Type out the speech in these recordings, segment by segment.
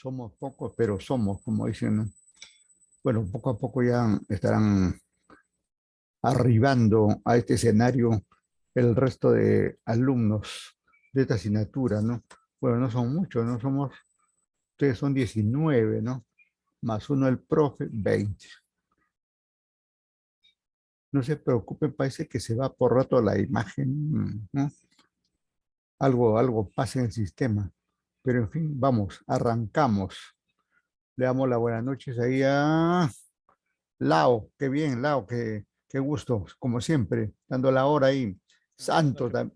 somos pocos, pero somos, como dicen, ¿no? Bueno, poco a poco ya estarán arribando a este escenario el resto de alumnos de esta asignatura, ¿no? Bueno, no son muchos, ¿no? Ustedes son 19, ¿no? Más uno el profe, 20. No se preocupen, parece que se va por rato la imagen, ¿no? Algo pasa en el sistema. Pero en fin, vamos, arrancamos. Le damos las buenas noches ahí a Lao. Qué bien, Lao, qué gusto, como siempre, dando la hora ahí. Buenas Santos, noches.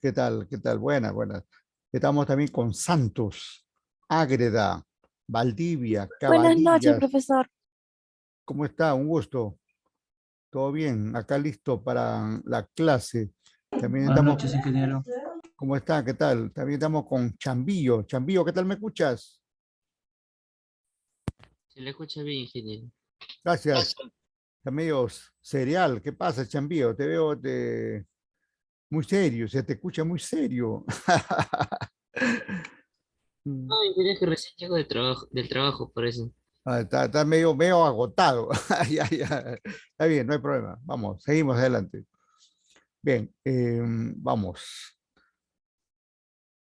¿qué tal? ¿Qué tal? Buenas, buenas. Estamos también con Santos, Ágreda, Valdivia, Buenas noches, Cabanillas. profesor. ¿Cómo está? Un gusto. ¿Todo bien? Acá listo para la clase. También Buenas estamos, noches, ingeniero. ¿cómo está? ¿Qué tal? También estamos con Chambillo. Chambillo, ¿qué tal me escuchas? Se le escucha bien, ingeniero. Gracias. Está medio serial. ¿Qué pasa, Chambillo? Te veo muy serio, se te escucha muy serio. No, ingeniero, que recién llego del trabajo, por eso. Está medio agotado. Ya, ya. Está bien, no hay problema. Vamos, seguimos adelante. Bien, vamos.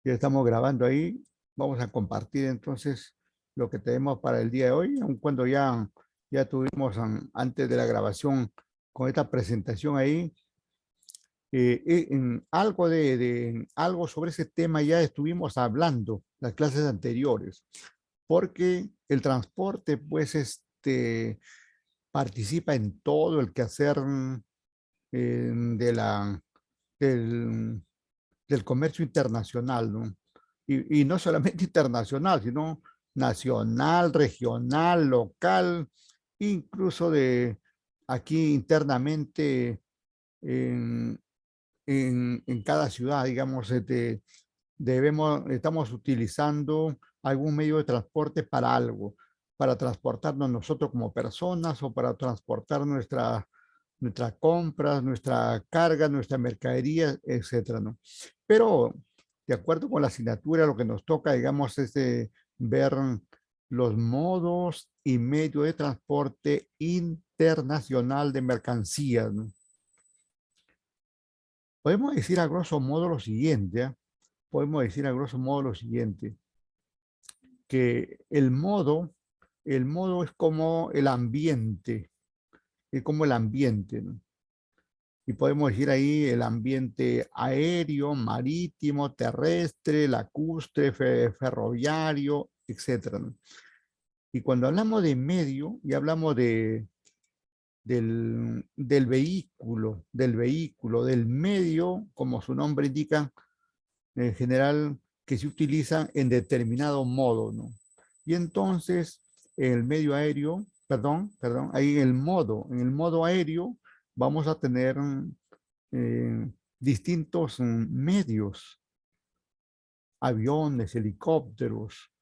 Ya estamos grabando ahí. Vamos a compartir entonces lo que tenemos para el día de hoy, aun cuando ya tuvimos antes de la grabación con esta presentación ahí. En algo algo sobre ese tema ya estuvimos hablando las clases anteriores, porque el transporte, pues, participa en todo el quehacer de del, del comercio internacional, ¿no? Y no solamente internacional, sino nacional, regional, local, incluso de aquí internamente en, en cada ciudad, digamos, estamos utilizando algún medio de transporte para algo, para transportarnos nosotros como personas o para transportar nuestras compras, nuestra carga, nuestra mercadería, etcétera, ¿no? Pero de acuerdo con la asignatura, lo que nos toca, digamos, es de ver los modos y medios de transporte internacional de mercancías, ¿no? Podemos decir a grosso modo lo siguiente, ¿eh? Podemos decir a grosso modo lo siguiente, que el modo es como el ambiente, ¿no? Y podemos decir ahí el ambiente aéreo, marítimo, terrestre, lacustre, ferroviario, etcétera, ¿no? Y cuando hablamos de medio, y hablamos del medio, como su nombre indica, en general que se utiliza en determinado modo, ¿no? Y entonces, el medio aéreo, ahí en el modo aéreo, vamos a tener distintos medios, aviones, helicópteros.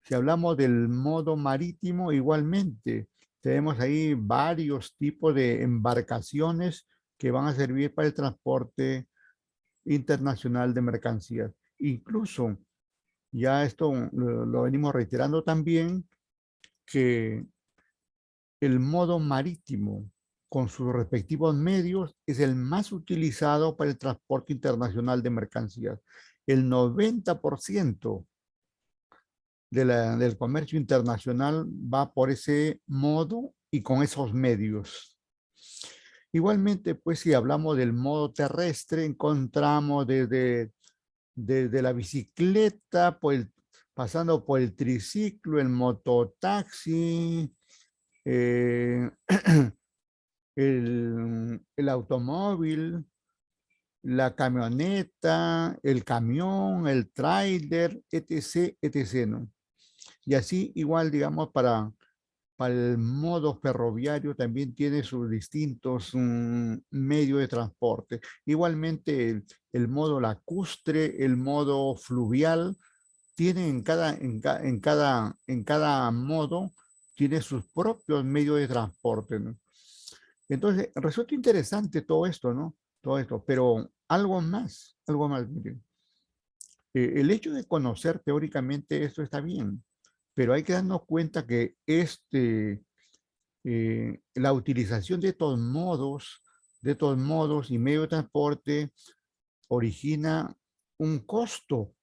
Si hablamos del modo marítimo, igualmente, tenemos ahí varios tipos de embarcaciones que van a servir para el transporte internacional de mercancías. Incluso ya esto lo venimos reiterando también, que el modo marítimo con sus respectivos medios es el más utilizado para el transporte internacional de mercancías. El 90% del comercio internacional va por ese modo y con esos medios. Igualmente, pues si hablamos del modo terrestre, encontramos desde la bicicleta, pasando por el triciclo, el mototaxi, eh, el automóvil, la camioneta, el camión, el tráiler, etc., etc., ¿no? Y así igual, digamos, para el modo ferroviario también tiene sus distintos medios de transporte. Igualmente el modo lacustre, el modo fluvial, tiene en cada modo, tiene sus propios medios de transporte, ¿no? Entonces, resulta interesante todo esto, ¿no? Todo esto, pero algo más, miren. El hecho de conocer teóricamente esto está bien, pero hay que darnos cuenta que la utilización de todos modos y medio de transporte origina un costo.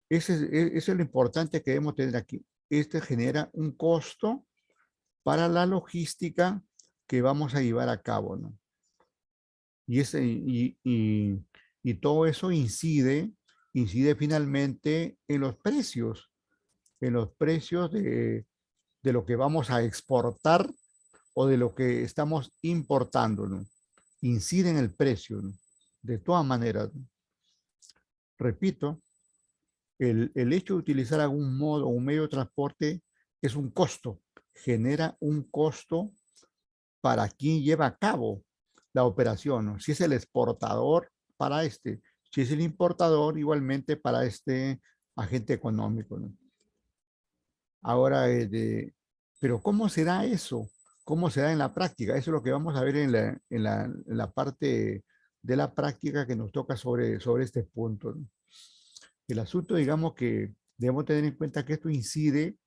Eso es lo importante que debemos tener aquí. Este genera un costo para la logística que vamos a llevar a cabo, ¿no? Y todo eso incide finalmente en los precios de lo que vamos a exportar o de lo que estamos importando, ¿no? Incide en el precio, ¿no? De todas maneras, ¿no? Repito, el hecho de utilizar algún modo o un medio de transporte es un costo, genera un costo para quien lleva a cabo la operación, ¿no? Si es el exportador para si es el importador igualmente para este agente económico, ¿no? Ahora, pero ¿cómo será eso? ¿Cómo será en la práctica? Eso es lo que vamos a ver en la parte de la práctica que nos toca sobre este punto, ¿no? El asunto, digamos que debemos tener en cuenta que esto incide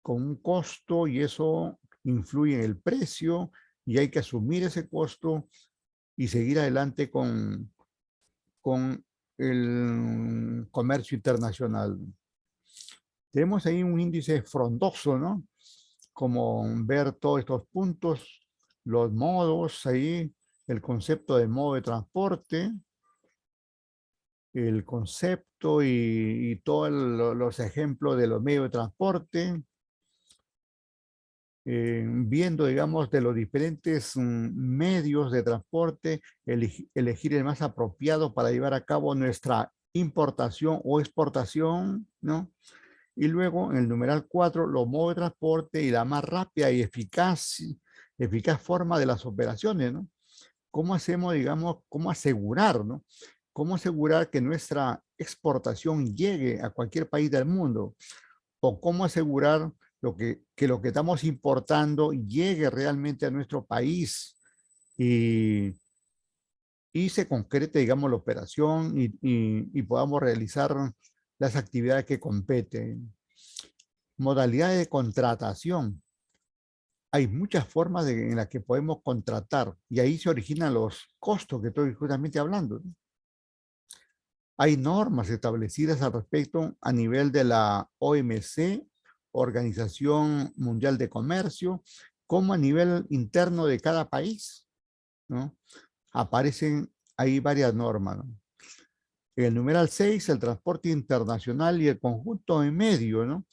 con un costo y eso influye en el precio y hay que asumir ese costo y seguir adelante con el comercio internacional. Tenemos ahí un índice frondoso, ¿no? Como ver todos estos puntos, los modos ahí, el concepto de modo de transporte, el concepto y todos los ejemplos de los medios de transporte, viendo, digamos, de los diferentes medios de transporte, elegir el más apropiado para llevar a cabo nuestra importación o exportación, ¿no? Y luego en el numeral 4, los modos de transporte y la más rápida y eficaz forma de las operaciones, ¿no? ¿Cómo hacemos, digamos, cómo asegurar, ¿no? ¿Cómo asegurar que nuestra exportación llegue a cualquier país del mundo? ¿O cómo asegurar que lo que estamos importando llegue realmente a nuestro país y, y se concrete, digamos, la operación y podamos realizar las actividades que competen? Modalidades de contratación. Hay muchas formas en las que podemos contratar y ahí se originan los costos que estoy justamente hablando, ¿no? Hay normas establecidas al respecto a nivel de la OMC, Organización Mundial de Comercio, como a nivel interno de cada país, ¿no? Aparecen ahí varias normas, ¿no? El numeral 6, el transporte internacional y el conjunto en medio, ¿no?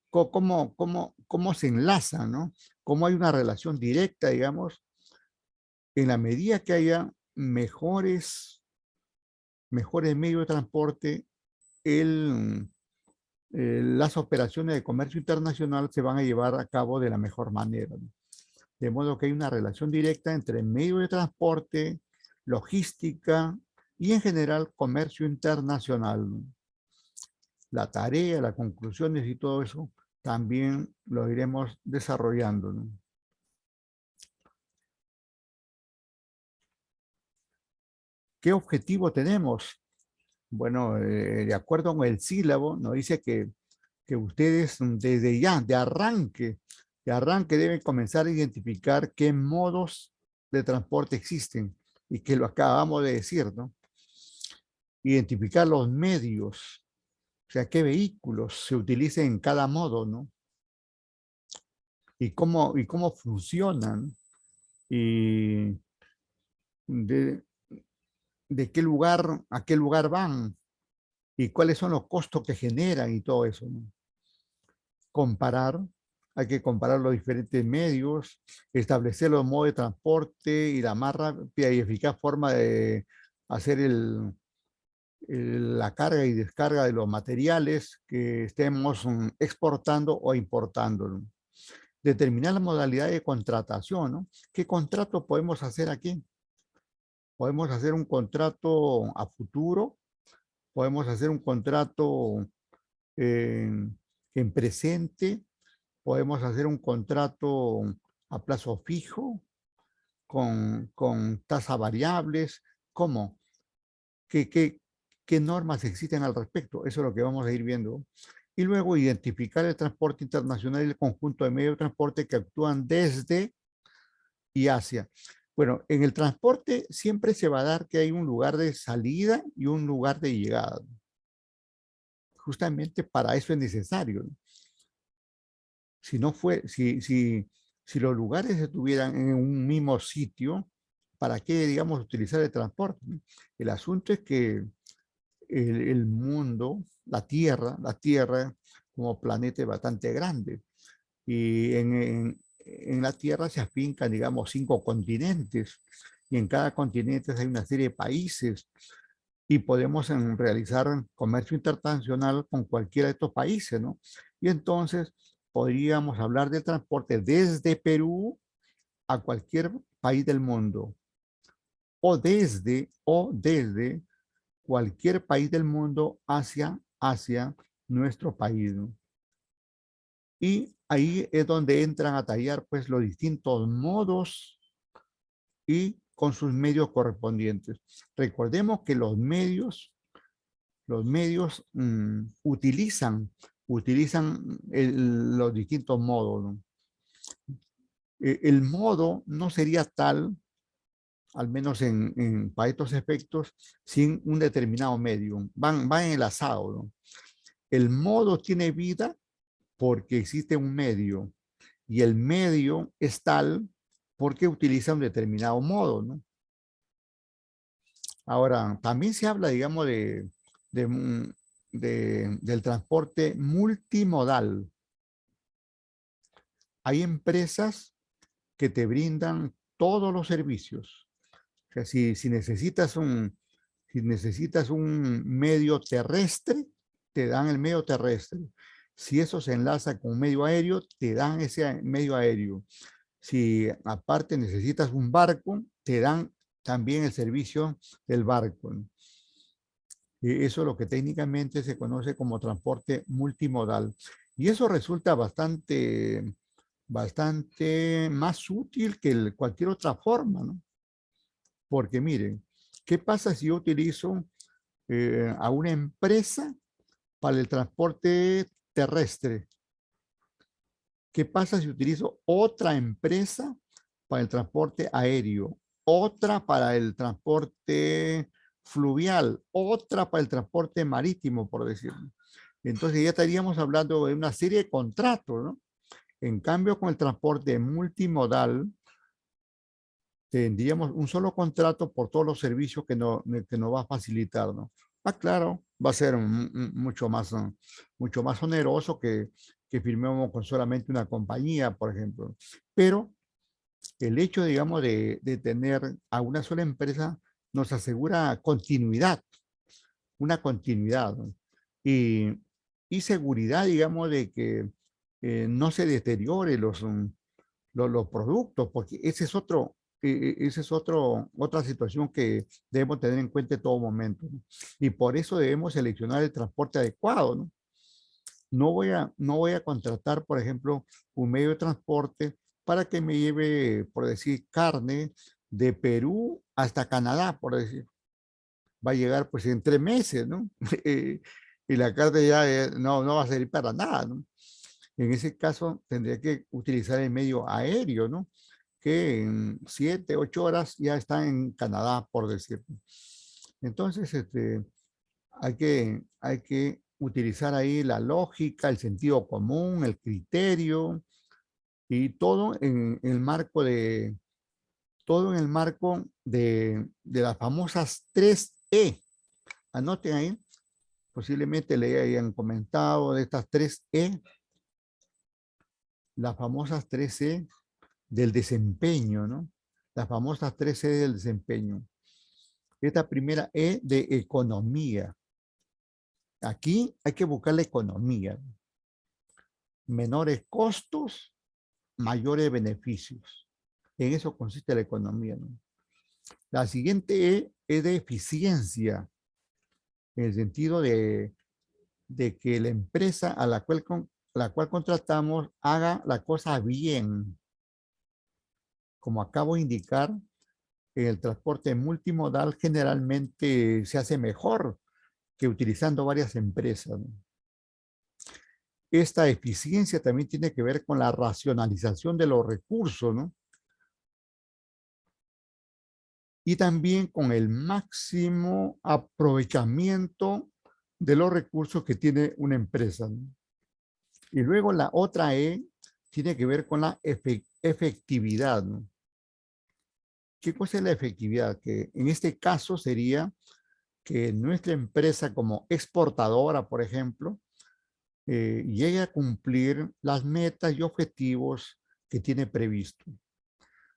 Cómo se enlaza, ¿no? Cómo hay una relación directa, digamos, en la medida que haya mejores medios de transporte, las operaciones de comercio internacional se van a llevar a cabo de la mejor manera, ¿no? De modo que hay una relación directa entre medio de transporte, logística y en general comercio internacional, ¿no? La tarea, las conclusiones y todo eso también lo iremos desarrollando, ¿no? ¿Qué objetivo tenemos? Bueno, de acuerdo con el sílabo, nos dice que ustedes desde ya, de arranque deben comenzar a identificar qué modos de transporte existen y que lo acabamos de decir, ¿no? Identificar los medios, o sea, qué vehículos se utilizan en cada modo, ¿no? Y cómo funcionan y de, de qué lugar a qué lugar van y cuáles son los costos que generan y todo eso, ¿no? Comparar, hay que comparar los diferentes medios, establecer los modos de transporte y la más rápida y eficaz forma de hacer la carga y descarga de los materiales que estemos exportando o importando, ¿no? Determinar la modalidad de contratación, ¿no? ¿Qué contrato podemos hacer aquí? Podemos hacer un contrato a futuro, podemos hacer un contrato en presente, podemos hacer un contrato a plazo fijo, con tasas variables. ¿Cómo? ¿Qué, qué, ¿Qué normas existen al respecto? Eso es lo que vamos a ir viendo. Y luego identificar el transporte internacional y el conjunto de medios de transporte que actúan desde y hacia. Bueno, en el transporte siempre se va a dar que hay un lugar de salida y un lugar de llegada. Justamente para eso es necesario, ¿no? Si no fue, si los lugares estuvieran en un mismo sitio, ¿para qué, digamos, utilizar el transporte? El asunto es que el mundo, la Tierra como planeta es bastante grande y en la Tierra se afincan, digamos, 5 continentes y en cada continente hay una serie de países y podemos realizar comercio internacional con cualquiera de estos países, ¿no? Y entonces podríamos hablar del transporte desde Perú a cualquier país del mundo o desde cualquier país del mundo hacia nuestro país, ¿no? Y ahí es donde entran a tallar pues los distintos modos y con sus medios correspondientes. Recordemos que los medios utilizan los distintos modos, ¿no? El modo no sería tal, al menos para estos efectos, sin un determinado medio. Van enlazados, ¿no? El modo tiene vida porque existe un medio y el medio es tal porque utiliza un determinado modo, ¿no? Ahora, también se habla, digamos, de, mm, del transporte multimodal. Hay empresas que te brindan todos los servicios. O sea, si necesitas un medio terrestre, te dan el medio terrestre. Si eso se enlaza con un medio aéreo, te dan ese medio aéreo. Si aparte necesitas un barco, te dan también el servicio del barco, ¿no? Eso es lo que técnicamente se conoce como transporte multimodal. Y eso resulta bastante más útil que cualquier otra forma, ¿no? Porque miren, ¿qué pasa si yo utilizo a una empresa para el transporte terrestre? ¿Qué pasa si utilizo otra empresa para el transporte aéreo? Otra para el transporte fluvial, otra para el transporte marítimo, por decirlo. Entonces ya estaríamos hablando de una serie de contratos, ¿no? En cambio, con el transporte multimodal, tendríamos un solo contrato por todos los servicios que nos va a facilitar, ¿no? Ah, claro, va a ser mucho más oneroso que firmemos con solamente una compañía, por ejemplo. Pero el hecho, digamos, de tener a una sola empresa nos asegura continuidad, una continuidad, ¿no? Y, y seguridad, digamos, de que no se deteriore los productos, porque otra situación que debemos tener en cuenta en todo momento, ¿no? Y por eso debemos seleccionar el transporte adecuado, ¿no? No voy a contratar, por ejemplo, un medio de transporte para que me lleve, por decir, carne de Perú hasta Canadá, por decir. Va a llegar pues en 3 meses, ¿no? Y la carne ya no va a servir para nada, ¿no? En ese caso tendría que utilizar el medio aéreo, ¿no? Que en 7, 8 horas ya está en Canadá, por decirlo. Entonces, hay que utilizar ahí la lógica, el sentido común, el criterio y todo en el marco de las famosas 3E. Anoten ahí, posiblemente le hayan comentado de estas 3E, las famosas 3E del desempeño, ¿no? Las famosas 3E del desempeño. Esta primera E de economía. Aquí hay que buscar la economía. Menores costos, mayores beneficios. En eso consiste la economía, ¿no? La siguiente E es de eficiencia, en el sentido de que la empresa a la cual contratamos haga la cosa bien. Como acabo de indicar, el transporte multimodal generalmente se hace mejor que utilizando varias empresas, ¿no? esta eficiencia también tiene que ver con la racionalización de los recursos, ¿no? Y también con el máximo aprovechamiento de los recursos que tiene una empresa, ¿no? Y luego la otra E tiene que ver con la efectividad, ¿no? ¿Qué cosa es la efectividad? Que en este caso sería que nuestra empresa como exportadora, por ejemplo, llegue a cumplir las metas y objetivos que tiene previsto.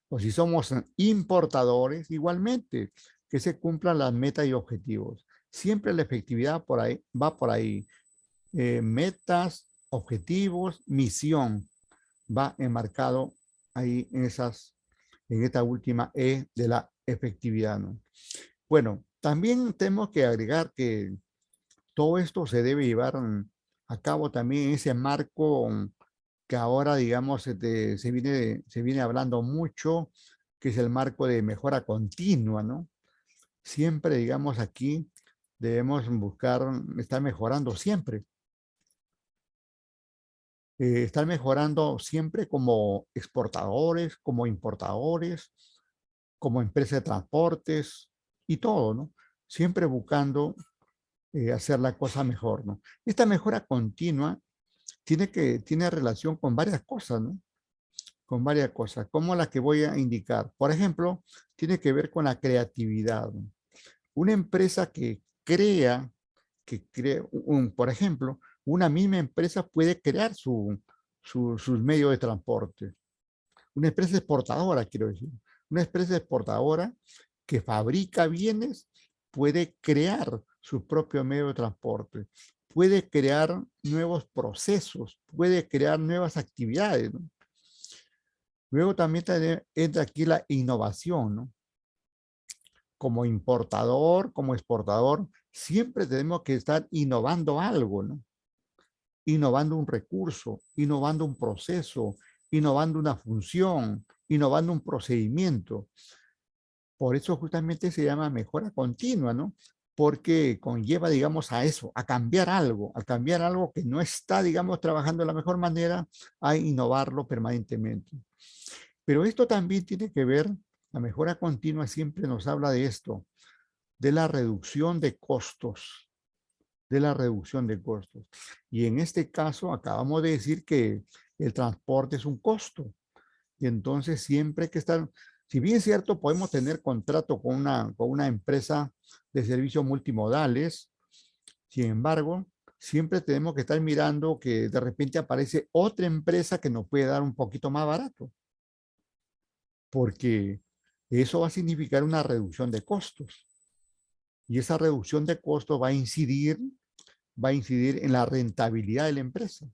O si somos importadores, igualmente, que se cumplan las metas y objetivos. Siempre la efectividad por ahí, va por ahí. Metas, objetivos, misión, va enmarcado ahí en esta última E de la efectividad, ¿no? Bueno, también tenemos que agregar que todo esto se debe llevar a cabo también en ese marco que ahora, digamos, se viene hablando mucho, que es el marco de mejora continua, ¿no? Siempre, digamos, aquí debemos buscar estar mejorando siempre. Estar mejorando siempre como exportadores, como importadores, como empresa de transportes y todo, ¿no? Siempre buscando hacer la cosa mejor, ¿no? Esta mejora continua tiene relación con varias cosas, ¿no? Con varias cosas, como las que voy a indicar. Por ejemplo, tiene que ver con la creatividad, ¿no? Una empresa que crea por ejemplo, una misma empresa puede crear sus medios de transporte. Una empresa exportadora, quiero decir. Una empresa exportadora que fabrica bienes puede crear su propio medio de transporte, puede crear nuevos procesos, puede crear nuevas actividades, ¿no? Luego también entra aquí la innovación, ¿no? Como importador, como exportador, siempre tenemos que estar innovando algo, ¿no? Innovando un recurso, innovando un proceso, innovando una función, innovando un procedimiento. Por eso justamente se llama mejora continua, ¿no? Porque conlleva, digamos, a eso, a cambiar algo que no está, digamos, trabajando de la mejor manera, a innovarlo permanentemente. Pero esto también tiene que ver, la mejora continua siempre nos habla de esto, de la reducción de costos, de la reducción de costos. Y en este caso acabamos de decir que el transporte es un costo. Y entonces siempre hay que estar, si bien es cierto, podemos tener contrato con una empresa de servicios multimodales, sin embargo, siempre tenemos que estar mirando que de repente aparece otra empresa que nos puede dar un poquito más barato, porque eso va a significar una reducción de costos. Y esa reducción de costos va a incidir en la rentabilidad de la empresa.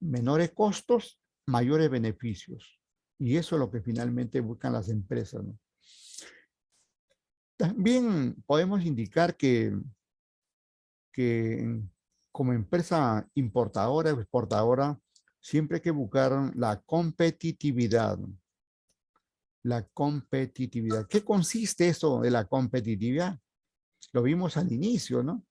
Menores costos, mayores beneficios. Y eso es lo que finalmente buscan las empresas, ¿no? También podemos indicar que como empresa importadora o exportadora, siempre hay que buscar la competitividad. La competitividad. ¿Qué consiste eso de la competitividad? Lo vimos al inicio, ¿no?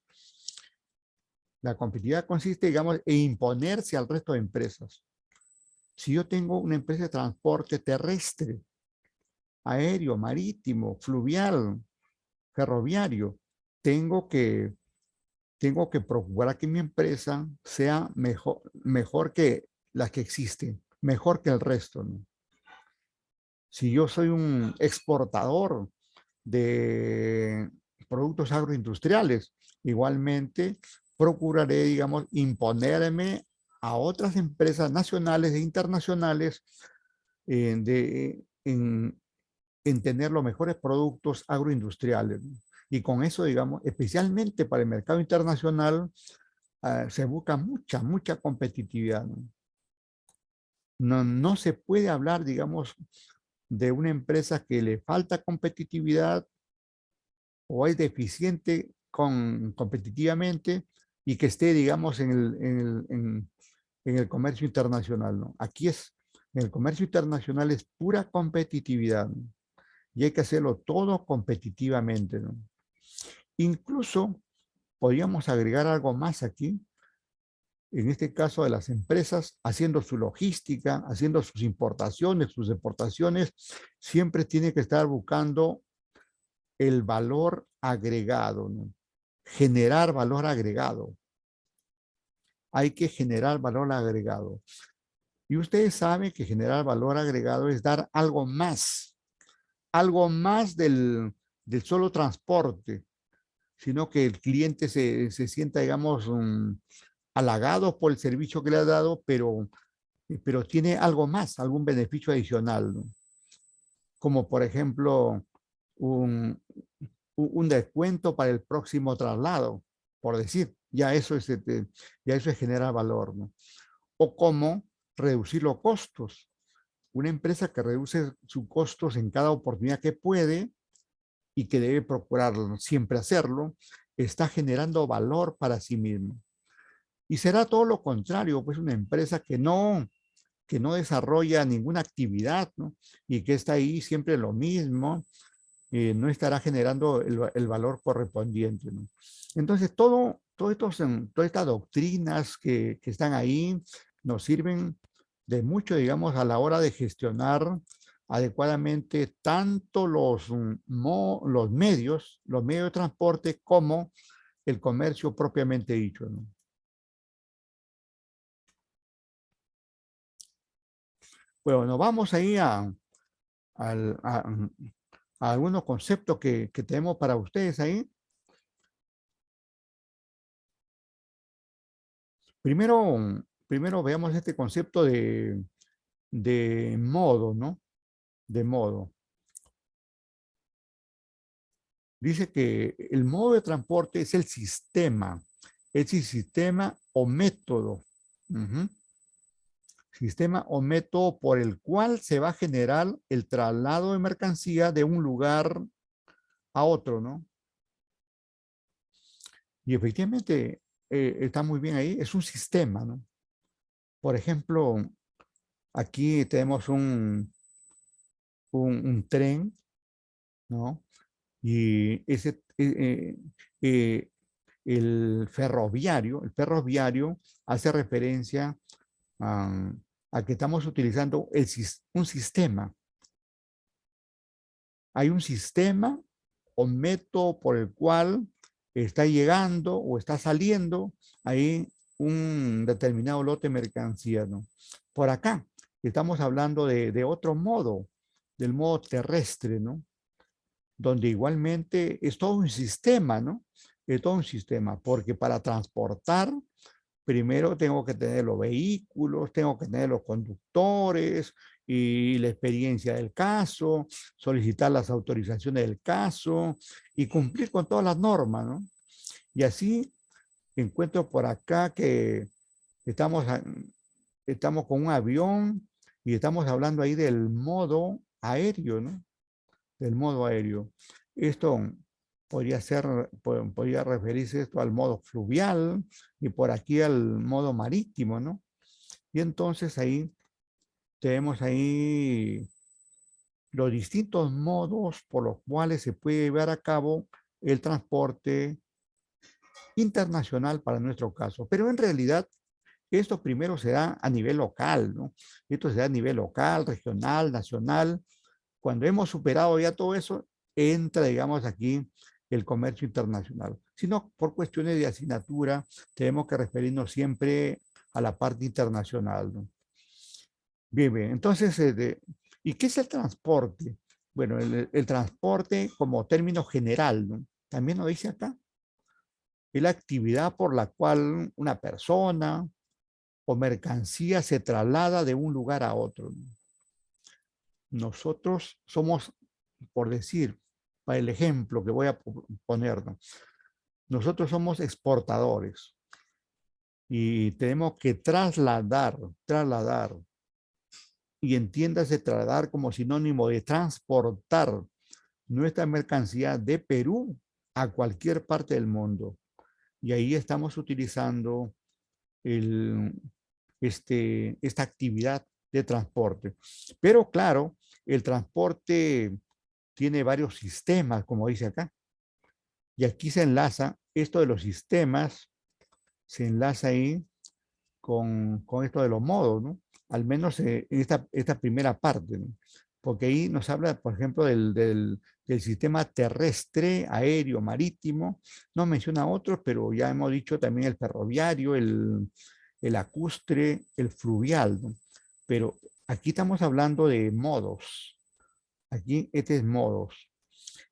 La competitividad consiste, digamos, en imponerse al resto de empresas. Si yo tengo una empresa de transporte terrestre, aéreo, marítimo, fluvial, ferroviario, tengo que, tengo que procurar que mi empresa sea mejor que las que existen, mejor que el resto, ¿no? Si yo soy un exportador de productos agroindustriales, igualmente procuraré, digamos, imponerme a otras empresas nacionales e internacionales en tener los mejores productos agroindustriales, ¿no? Y con eso, digamos, especialmente para el mercado internacional, se busca mucha competitividad, ¿no? No se puede hablar, digamos, de una empresa que le falta competitividad o es deficiente competitivamente y que esté, digamos, en el comercio internacional, ¿no? En el comercio internacional es pura competitividad, ¿no? Y hay que hacerlo todo competitivamente, ¿no? Incluso podríamos agregar algo más aquí, en este caso de las empresas, haciendo su logística, haciendo sus importaciones, sus exportaciones, siempre tiene que estar buscando el valor agregado, ¿no? Generar valor agregado. Hay que generar valor agregado. Y ustedes saben que generar valor agregado es dar algo más del solo transporte, sino que el cliente se sienta, digamos, halagado por el servicio que le ha dado, pero tiene algo más, algún beneficio adicional, ¿no? Como por ejemplo un, un descuento para el próximo traslado, por decir, ya eso es generar valor, ¿no? O como reducir los costos. Una empresa que reduce sus costos en cada oportunidad que puede y que debe procurar siempre hacerlo, está generando valor para sí mismo. Y será todo lo contrario, pues una empresa que no desarrolla ninguna actividad, ¿no? Y que está ahí siempre lo mismo, no estará generando el valor correspondiente, ¿no? Entonces, todas estas doctrinas que están ahí nos sirven de mucho, digamos, a la hora de gestionar adecuadamente tanto los medios de transporte como el comercio propiamente dicho, ¿no? Bueno, nos vamos ahí al- a- a algunos conceptos que tenemos para ustedes ahí. Primero veamos este concepto de modo, ¿no? De modo. Dice que el modo de transporte es es el sistema o método. Ujú. Sistema o método por el cual se va a generar el traslado de mercancía de un lugar a otro, ¿no? Y efectivamente está muy bien ahí, es un sistema, ¿no? Por ejemplo, aquí tenemos un tren, ¿no? Y eh, el ferroviario hace referencia a, a que estamos utilizando un sistema. Hay un sistema o método por el cual está llegando o está saliendo ahí un determinado lote de mercancía, ¿no? Por acá estamos hablando de otro modo, del modo terrestre, ¿no? Donde igualmente es todo un sistema, ¿no? Es todo un sistema, porque para transportar, primero tengo que tener los vehículos, tengo que tener los conductores y la experiencia del caso, solicitar las autorizaciones del caso y cumplir con todas las normas, ¿no? Y así encuentro por acá que estamos, estamos con un avión y estamos hablando ahí del modo aéreo, ¿no? Del modo aéreo. Esto podría referirse esto al modo fluvial y por aquí al modo marítimo, ¿no? Y entonces ahí tenemos ahí los distintos modos por los cuales se puede llevar a cabo el transporte internacional para nuestro caso. Pero en realidad esto primero se da a nivel local, ¿no? Esto se da a nivel local, regional, nacional. Cuando hemos superado ya todo eso, entra, digamos, aquí el comercio internacional. Sino por cuestiones de asignatura, tenemos que referirnos siempre a la parte internacional, ¿no? Bien, bien. Entonces, ¿y qué es el transporte? Bueno, el transporte como término general, ¿no? También lo dice acá. Es la actividad por la cual una persona o mercancía se traslada de un lugar a otro, ¿no? Nosotros somos, por decir, para el ejemplo que voy a poner, ¿no? Nosotros somos exportadores y tenemos que trasladar, y entiéndase trasladar como sinónimo de transportar nuestra mercancía de Perú a cualquier parte del mundo. Y ahí estamos utilizando el, esta actividad de transporte. Pero claro, el transporte tiene varios sistemas, como dice acá. Y aquí se enlaza, esto de los sistemas, se enlaza ahí con esto de los modos, ¿no? Al menos en esta primera parte, ¿no? Porque ahí nos habla, por ejemplo, del sistema terrestre, aéreo, marítimo. No menciona otros, pero ya hemos dicho también el ferroviario, el lacustre, el fluvial, ¿no? Pero aquí estamos hablando de modos. Aquí este es modos.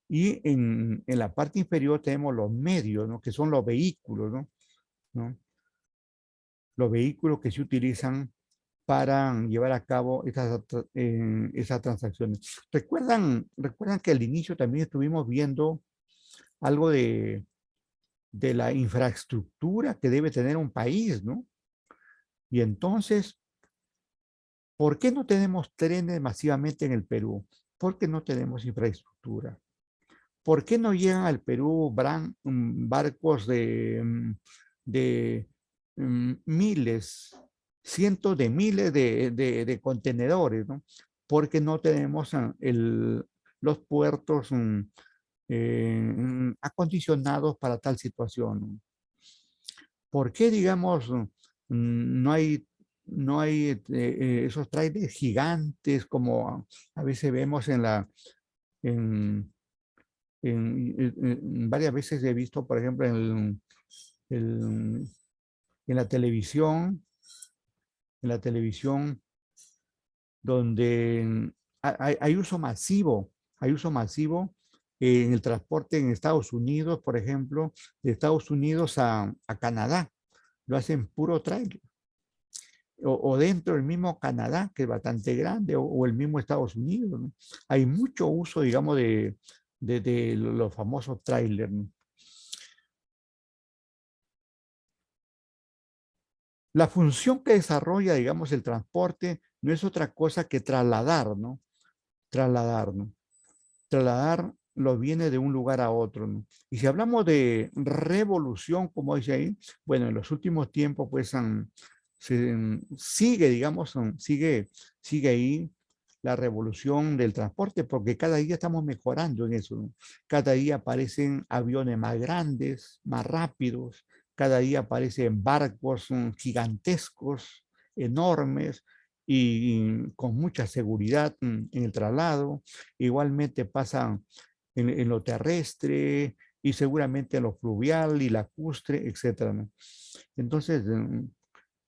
Y en la parte inferior tenemos los medios, ¿no? Que son los vehículos, ¿no? ¿No? Los vehículos que se utilizan para llevar a cabo esas transacciones. ¿Recuerdan que al inicio también estuvimos viendo algo de la infraestructura que debe tener un país, ¿no? Y entonces, ¿por qué no tenemos trenes masivamente en el Perú? ¿Por qué no tenemos infraestructura? ¿Por qué no llegan al Perú barcos de miles, cientos de miles de contenedores, ¿no? Porque no tenemos los puertos acondicionados para tal situación. ¿Por qué, digamos, no hay esos trailers gigantes como a veces vemos en, varias veces he visto, por ejemplo, el- en la televisión, donde hay hay uso masivo en el transporte en Estados Unidos, por ejemplo, de Estados Unidos a Canadá. Lo hacen puro trailer. O dentro del mismo Canadá, que es bastante grande, o el mismo Estados Unidos, ¿no? Hay mucho uso, digamos, de los famosos trailers, ¿no? La función que desarrolla, digamos, el transporte no es otra cosa que trasladar, ¿no? Trasladar, ¿no? Trasladar los bienes de un lugar a otro, ¿no? Y si hablamos de revolución, como dice ahí, bueno, en los últimos tiempos, pues, sigue, digamos, sigue ahí la revolución del transporte, porque cada día estamos mejorando en eso, ¿no? Cada día aparecen aviones más grandes, más rápidos, cada día aparecen barcos gigantescos, enormes y con mucha seguridad en el traslado. Igualmente pasa en lo terrestre y seguramente en lo fluvial y lacustre, etcétera, ¿no? Entonces,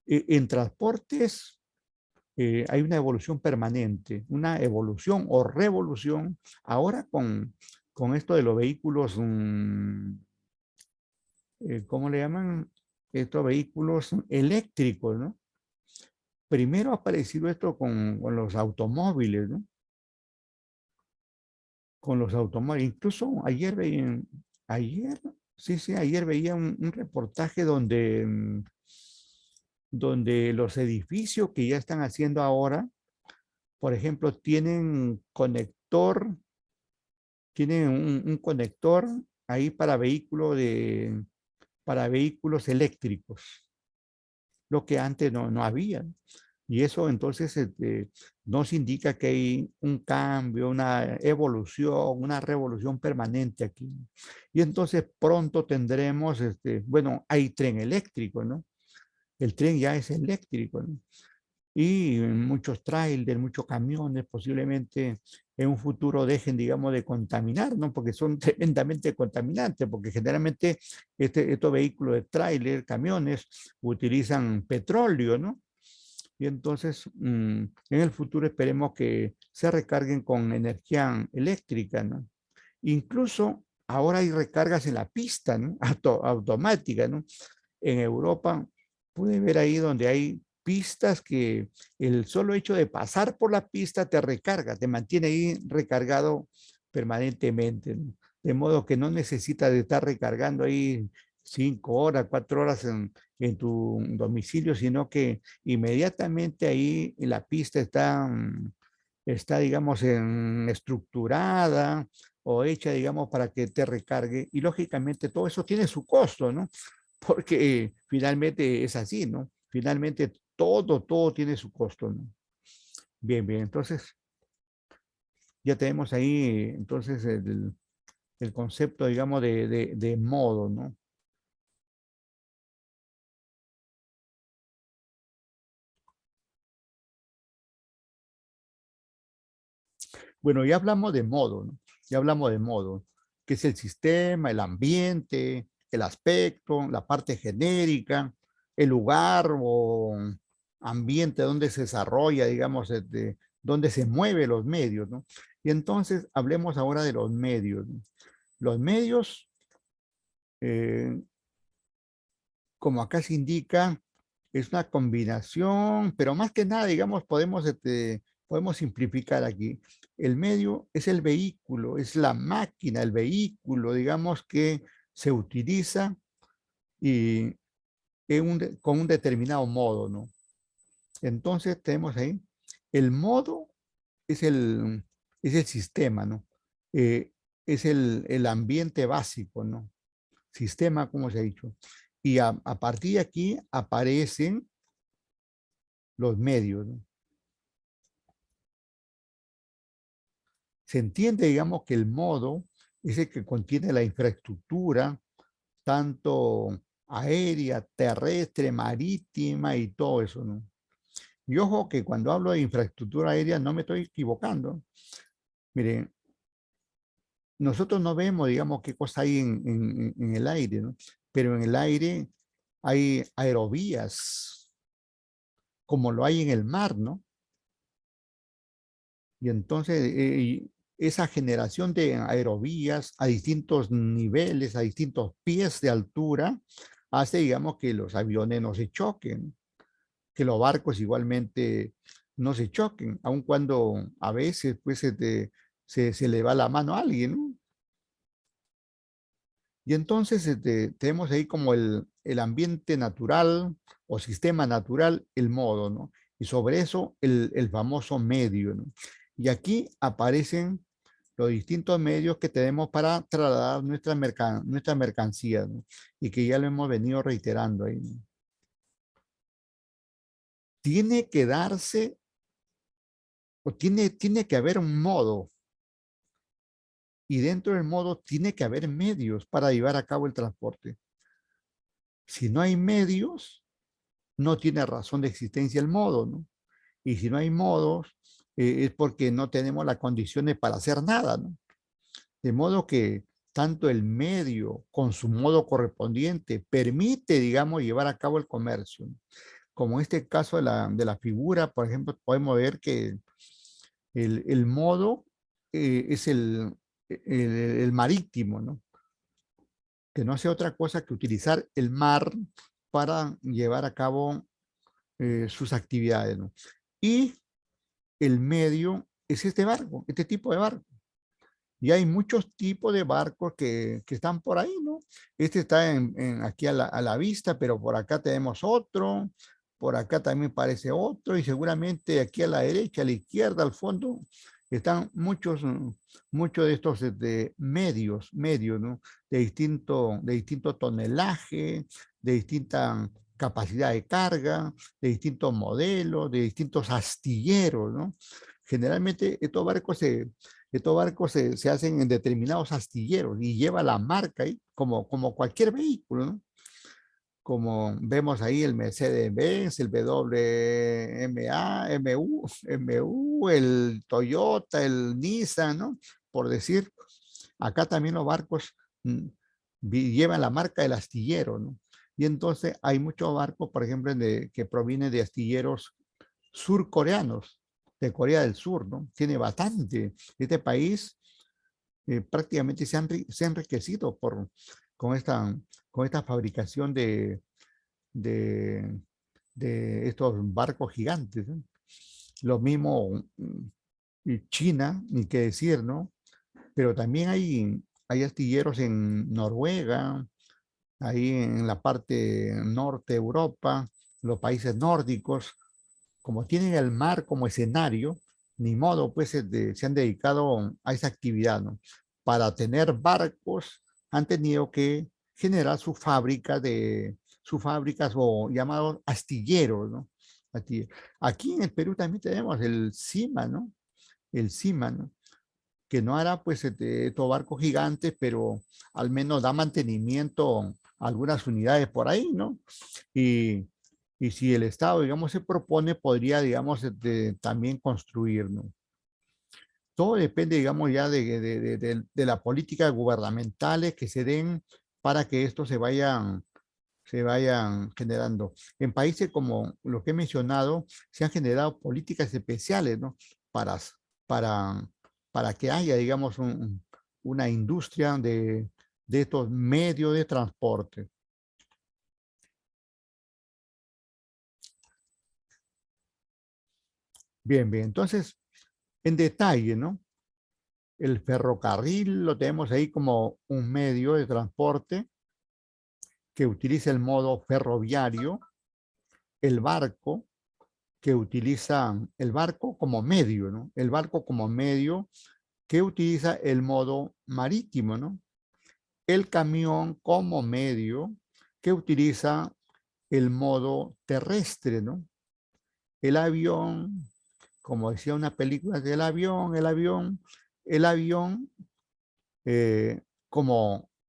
en transportes hay una evolución permanente, una evolución o revolución ahora con esto de los vehículos, ¿cómo le llaman? Estos vehículos eléctricos, ¿no? Primero ha aparecido esto con los automóviles, ¿no? Con los automóviles. Incluso ayer, sí, sí, ayer veía un reportaje donde los edificios que ya están haciendo ahora, por ejemplo, tienen un conector ahí para vehículos eléctricos, lo que antes no había. Y eso entonces nos indica que hay un cambio, una evolución, una revolución permanente aquí. Y entonces pronto tendremos, bueno, hay tren eléctrico, ¿no? El tren ya es eléctrico, ¿no? Y muchos trailers, muchos camiones posiblemente en un futuro dejen, digamos, de contaminar, ¿no? Porque son tremendamente contaminantes, porque generalmente estos vehículos de trailer, camiones, utilizan petróleo, ¿no? Y entonces, en el futuro esperemos que se recarguen con energía eléctrica, ¿no? Incluso ahora hay recargas en la pista, ¿no? Automática, ¿no? En Europa, pude ver ahí donde hay pistas que el solo hecho de pasar por la pista te recarga, te mantiene ahí recargado permanentemente, ¿no? De modo que no necesitas de estar recargando ahí 5 horas, 4 horas en tu domicilio, sino que inmediatamente ahí la pista está, digamos, estructurada o hecha, digamos, para que te recargue. Y lógicamente todo eso tiene su costo, ¿no? Porque finalmente es así, ¿no? Finalmente todo tiene su costo, ¿no? Bien, bien, entonces ya tenemos ahí entonces el concepto, digamos, de modo, ¿no? Bueno, ya hablamos de modo, ¿no? Ya hablamos de modo, que es el sistema, el ambiente, el aspecto, la parte genérica, el lugar o ambiente donde se desarrolla, digamos, donde se mueven los medios, ¿no? Y entonces hablemos ahora de los medios, ¿no? Los medios, eh, como acá se indica, es una combinación, pero más que nada, digamos, podemos simplificar aquí. El medio es el vehículo, es la máquina, el vehículo, digamos, que se utiliza y con un determinado modo, ¿no? Entonces tenemos ahí, el modo es es el sistema, ¿no? Eh, es el ambiente básico, ¿no? Sistema, como se ha dicho. Y a partir de aquí aparecen los medios, ¿no? Se entiende, digamos, que el modo es el que contiene la infraestructura, tanto aérea, terrestre, marítima y todo eso, ¿no? Y ojo que cuando hablo de infraestructura aérea no me estoy equivocando. Miren, nosotros no vemos, digamos, qué cosa hay en el aire, ¿no? Pero en el aire hay aerovías, como lo hay en el mar, ¿no? Y entonces esa generación de aerovías a distintos niveles, a distintos pies de altura, hace, digamos, que los aviones no se choquen, que los barcos igualmente no se choquen, aun cuando a veces pues se le va la mano a alguien, ¿no? Y entonces tenemos ahí como el ambiente natural o sistema natural, el modo, ¿no? Y sobre eso el famoso medio, ¿no? Y aquí aparecen los distintos medios que tenemos para trasladar nuestra mercancía, ¿no? Y que ya lo hemos venido reiterando ahí, ¿no? Tiene que darse o tiene que haber un modo y dentro del modo tiene que haber medios para llevar a cabo el transporte. Si no hay medios, no tiene razón de existencia el modo, ¿no? Y si no hay modos, es porque no tenemos las condiciones para hacer nada, ¿no? De modo que tanto el medio con su modo correspondiente permite, digamos, llevar a cabo el comercio, ¿no? Como en este caso de la figura, por ejemplo, podemos ver que el modo es el marítimo, ¿no? Que no hace otra cosa que utilizar el mar para llevar a cabo sus actividades, ¿no? Y el medio es este barco, este tipo de barco. Y hay muchos tipos de barcos que están por ahí, ¿no? Este está aquí a la vista, pero por acá tenemos otro, por acá también parece otro, y seguramente aquí a la derecha, a la izquierda, al fondo, están muchos de estos medios, ¿no? De distinto tonelaje, de distinta capacidad de carga, de distintos modelos, de distintos astilleros, ¿no? Generalmente estos barcos se hacen en determinados astilleros y lleva la marca ahí, como cualquier vehículo, ¿no? Como vemos ahí el Mercedes-Benz, el WMA, MU, el Toyota, el Nissan, ¿no? Por decir, acá también los barcos llevan la marca del astillero, ¿no? Y entonces hay muchos barcos, por ejemplo, que provienen de astilleros surcoreanos, de Corea del Sur, ¿no? Tiene bastante. Este país prácticamente se ha enriquecido con, esta, con esta fabricación de, de estos barcos gigantes, ¿no? Lo mismo China, ni qué decir, ¿no? Pero también hay astilleros en Noruega, ahí en la parte norte de Europa, los países nórdicos, como tienen el mar como escenario, ni modo, pues se han dedicado a esa actividad, ¿no? Para tener barcos, han tenido que generar sus fábricas o llamados astilleros, ¿no? Aquí en el Perú también tenemos el CIMA, ¿no? El CIMA, ¿no? Que no hará pues estos barcos gigantes, pero al menos da mantenimiento a algunas unidades por ahí, ¿no? Y, y si el Estado, digamos, se propone, podría, digamos, también construir, ¿no? todo depende, digamos, ya de la política gubernamentales que se den para que esto se vayan generando. En países como los que he mencionado, se han generado políticas especiales, ¿no? Para, para, para que haya, digamos, una industria de estos medios de transporte. Bien, bien. Entonces, en detalle, ¿no? El ferrocarril lo tenemos ahí como un medio de transporte que utiliza el modo ferroviario, el barco, que utiliza el barco como medio, ¿no? El barco como medio que utiliza el modo marítimo, ¿no? El camión como medio que utiliza el modo terrestre, ¿no? El avión, como decía una película del avión, el avión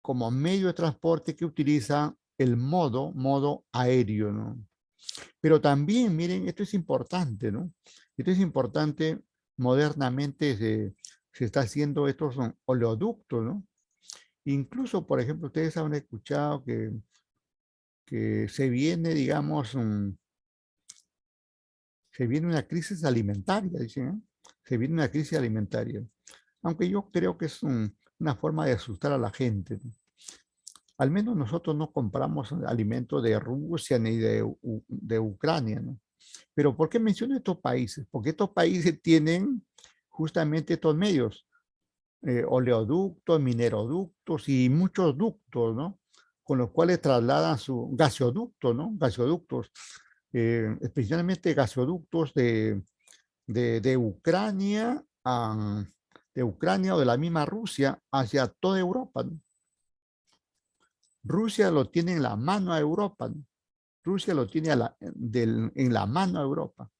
como medio de transporte que utiliza el modo aéreo, ¿no? Pero también, miren, esto es importante, ¿no? Esto es importante, modernamente se está haciendo estos son oleoductos, ¿no? Incluso, por ejemplo, ustedes han escuchado que se viene, digamos, se viene una crisis alimentaria, dicen, ¿eh? Se viene una crisis alimentaria. Aunque yo creo que es una forma de asustar a la gente, ¿no? Al menos nosotros no compramos alimentos de Rusia ni de Ucrania, ¿no? Pero ¿por qué menciono estos países? Porque estos países tienen justamente estos medios, oleoductos, mineroductos y muchos ductos, ¿no? Con los cuales trasladan su gasoductos, ¿no? Gasoductos, especialmente gasoductos de Ucrania, de Ucrania o de la misma Rusia hacia toda Europa, ¿no? Rusia lo tiene en la mano a Europa, ¿no? Rusia lo tiene en la mano a Europa.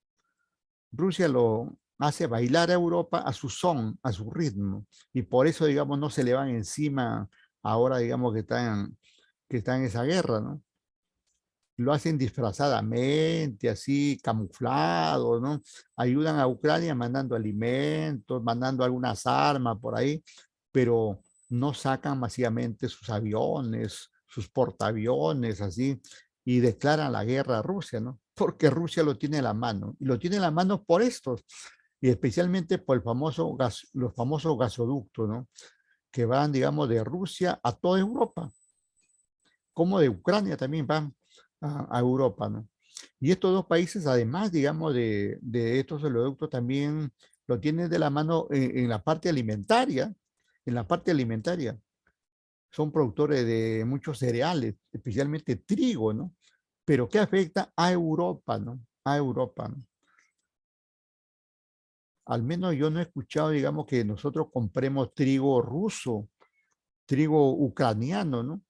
Rusia lo hace bailar a Europa a su son, a su ritmo, y por eso, digamos, no se le van encima ahora, digamos, que está en esa guerra, ¿no? Lo hacen disfrazadamente, así, camuflado, ¿no? Ayudan a Ucrania mandando alimentos, mandando algunas armas por ahí, pero no sacan masivamente sus aviones, sus portaaviones, así, y declaran la guerra a Rusia, ¿no? Porque Rusia lo tiene en la mano, y lo tiene en la mano por estos, y especialmente por los famosos gasoductos, ¿no? Que van, digamos, de Rusia a toda Europa, como de Ucrania también van a Europa, ¿no? Y estos dos países, además, digamos, de estos oleoductos, también lo tienen de la mano en la parte alimentaria, en la parte alimentaria. Son productores de muchos cereales, especialmente trigo, ¿no? Pero ¿qué afecta a Europa, ¿no? A Europa, ¿no? Al menos yo no he escuchado, digamos, que nosotros compremos trigo ruso, trigo ucraniano, ¿no?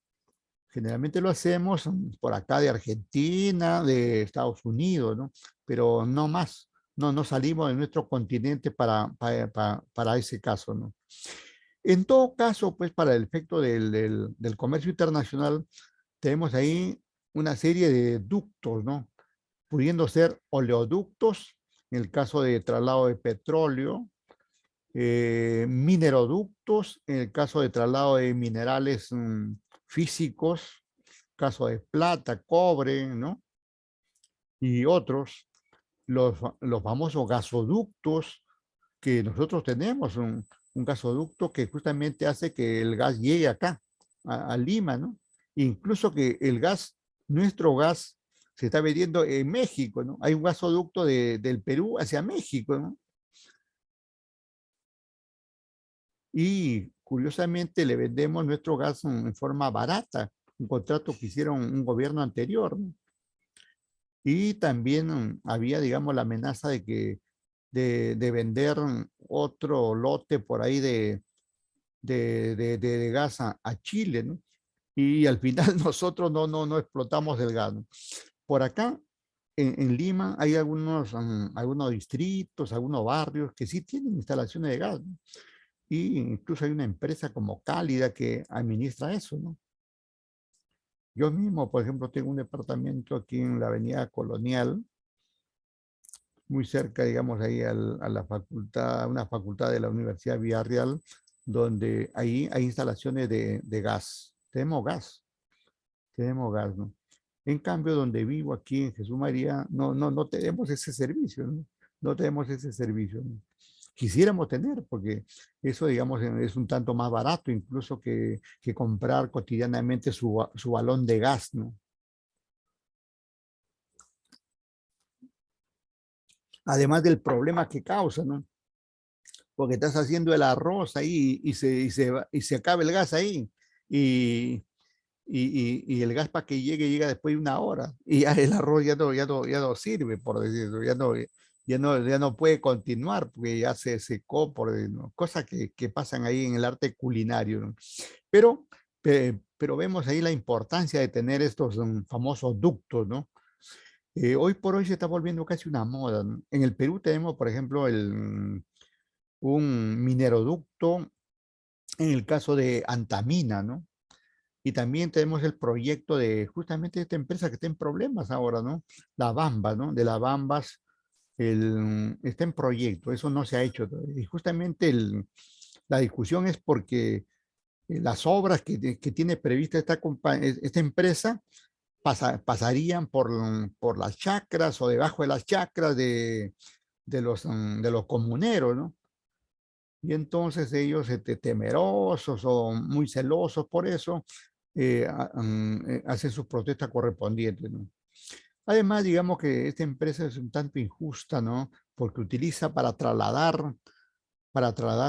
Generalmente lo hacemos por acá de Argentina, de Estados Unidos, ¿no? Pero no más, no salimos de nuestro continente para ese caso, ¿no? En todo caso, pues para el efecto del comercio internacional, tenemos ahí una serie de ductos, ¿no? Pudiendo ser oleoductos, en el caso de traslado de petróleo, mineroductos, en el caso de traslado de minerales físicos, caso de plata, cobre, ¿no? Y otros, los famosos gasoductos que nosotros tenemos, un gasoducto que justamente hace que el gas llegue acá, a Lima, ¿no? Incluso que el gas, nuestro gas, se está vendiendo en México, ¿no? Hay un gasoducto del Perú hacia México, ¿no? Y curiosamente le vendemos nuestro gas en forma barata, un contrato que hicieron un gobierno anterior, ¿no? Y también había, digamos, la amenaza de vender otro lote por ahí de gas a Chile, ¿no? Y al final nosotros no explotamos el gas, ¿no? Por acá, en Lima, hay algunos distritos, algunos barrios que sí tienen instalaciones de gas, ¿no? Y incluso hay una empresa como Cálida que administra eso, ¿no? Yo mismo, por ejemplo, tengo un departamento aquí en la Avenida Colonial muy cerca, digamos, ahí a la facultad, una facultad de la Universidad Villarreal, donde ahí hay instalaciones de gas. Tenemos gas, ¿no? En cambio, donde vivo aquí en Jesús María, no tenemos ese servicio, ¿no? No tenemos ese servicio, ¿no? Quisiéramos tener, porque eso, digamos, es un tanto más barato incluso que comprar cotidianamente su balón de gas, ¿no? Además del problema que causa, ¿no? Porque estás haciendo el arroz ahí y se acaba el gas ahí. Y, y el gas para que llegue llega después de una hora. Y ya el arroz ya no sirve, por decirlo, ya no puede continuar porque ya se secó, ¿no? Cosas que pasan ahí en el arte culinario, ¿no? Pero, pero vemos ahí la importancia de tener estos famosos ductos, ¿no? Hoy por hoy se está volviendo casi una moda, ¿no? En el Perú tenemos, por ejemplo, un mineroducto en el caso de Antamina, ¿no? Y también tenemos el proyecto de justamente esta empresa que está en problemas ahora, ¿no? La Bamba, ¿no? De la Bambas, está en proyecto, eso no se ha hecho todavía. Y justamente la discusión es porque las obras que tiene prevista esta empresa pasarían por las chacras o debajo de las chacras de los comuneros, ¿no? Y entonces ellos temerosos o muy celosos por eso, hacen sus protestas correspondientes, ¿no? Además, digamos que esta empresa es un tanto injusta, ¿no? Porque utiliza para trasladar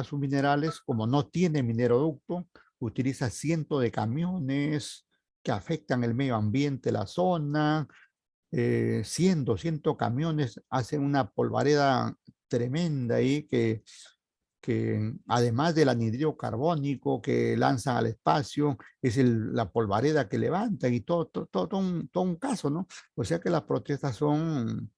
sus minerales, como no tiene mineroducto, utiliza cientos de camiones que afectan el medio ambiente, la zona, 100, 200 camiones hacen una polvareda tremenda ahí que además del anhídrido carbónico que lanzan al espacio, es la polvareda que levantan y todo un caso, ¿no? O sea que las protestas son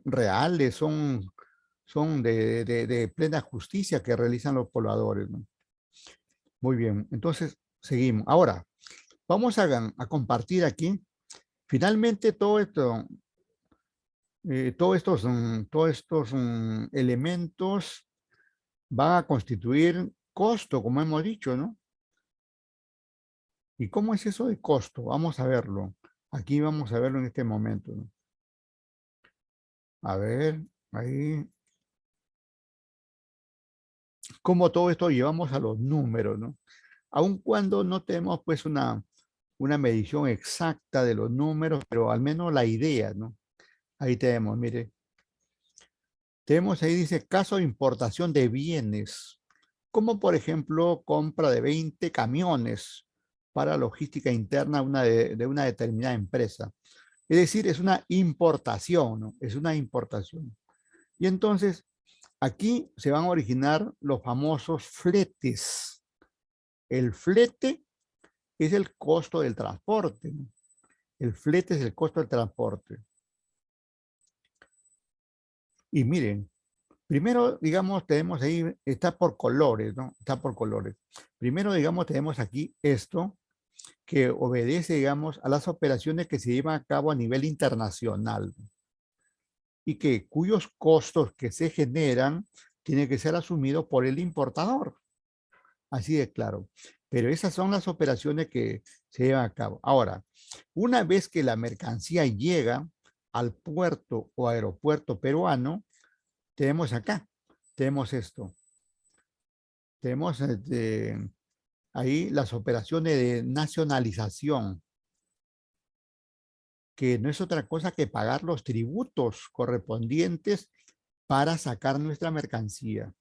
reales, son de plena justicia que realizan los pobladores, ¿no? Muy bien, entonces seguimos. Ahora, vamos a compartir aquí. Finalmente, todos estos elementos van a constituir costo, como hemos dicho, ¿no? ¿Y cómo es eso de costo? Vamos a verlo. Aquí vamos a verlo en este momento, ¿no? A ver, ahí, cómo todo esto llevamos a los números, ¿no? Aun cuando no tenemos pues una medición exacta de los números, pero al menos la idea, ¿no? Ahí tenemos, mire, tenemos ahí dice caso de importación de bienes, como por ejemplo compra de 20 camiones para logística interna de una determinada empresa. Es decir, es una importación, ¿no? Es una importación. Y entonces, aquí se van a originar los famosos fletes. El flete es el costo del transporte, ¿no? El flete es el costo del transporte. Y miren, primero, digamos, tenemos ahí, está por colores, ¿no? Está por colores. Primero, digamos, tenemos aquí esto que obedece, digamos, a las operaciones que se llevan a cabo a nivel internacional y cuyos costos que se generan tienen que ser asumidos por el importador. Así de claro. Pero esas son las operaciones que se llevan a cabo. Ahora, una vez que la mercancía llega al puerto o aeropuerto peruano, tenemos acá, tenemos esto, tenemos ahí las operaciones de nacionalización, que no es otra cosa que pagar los tributos correspondientes para sacar nuestra mercancía.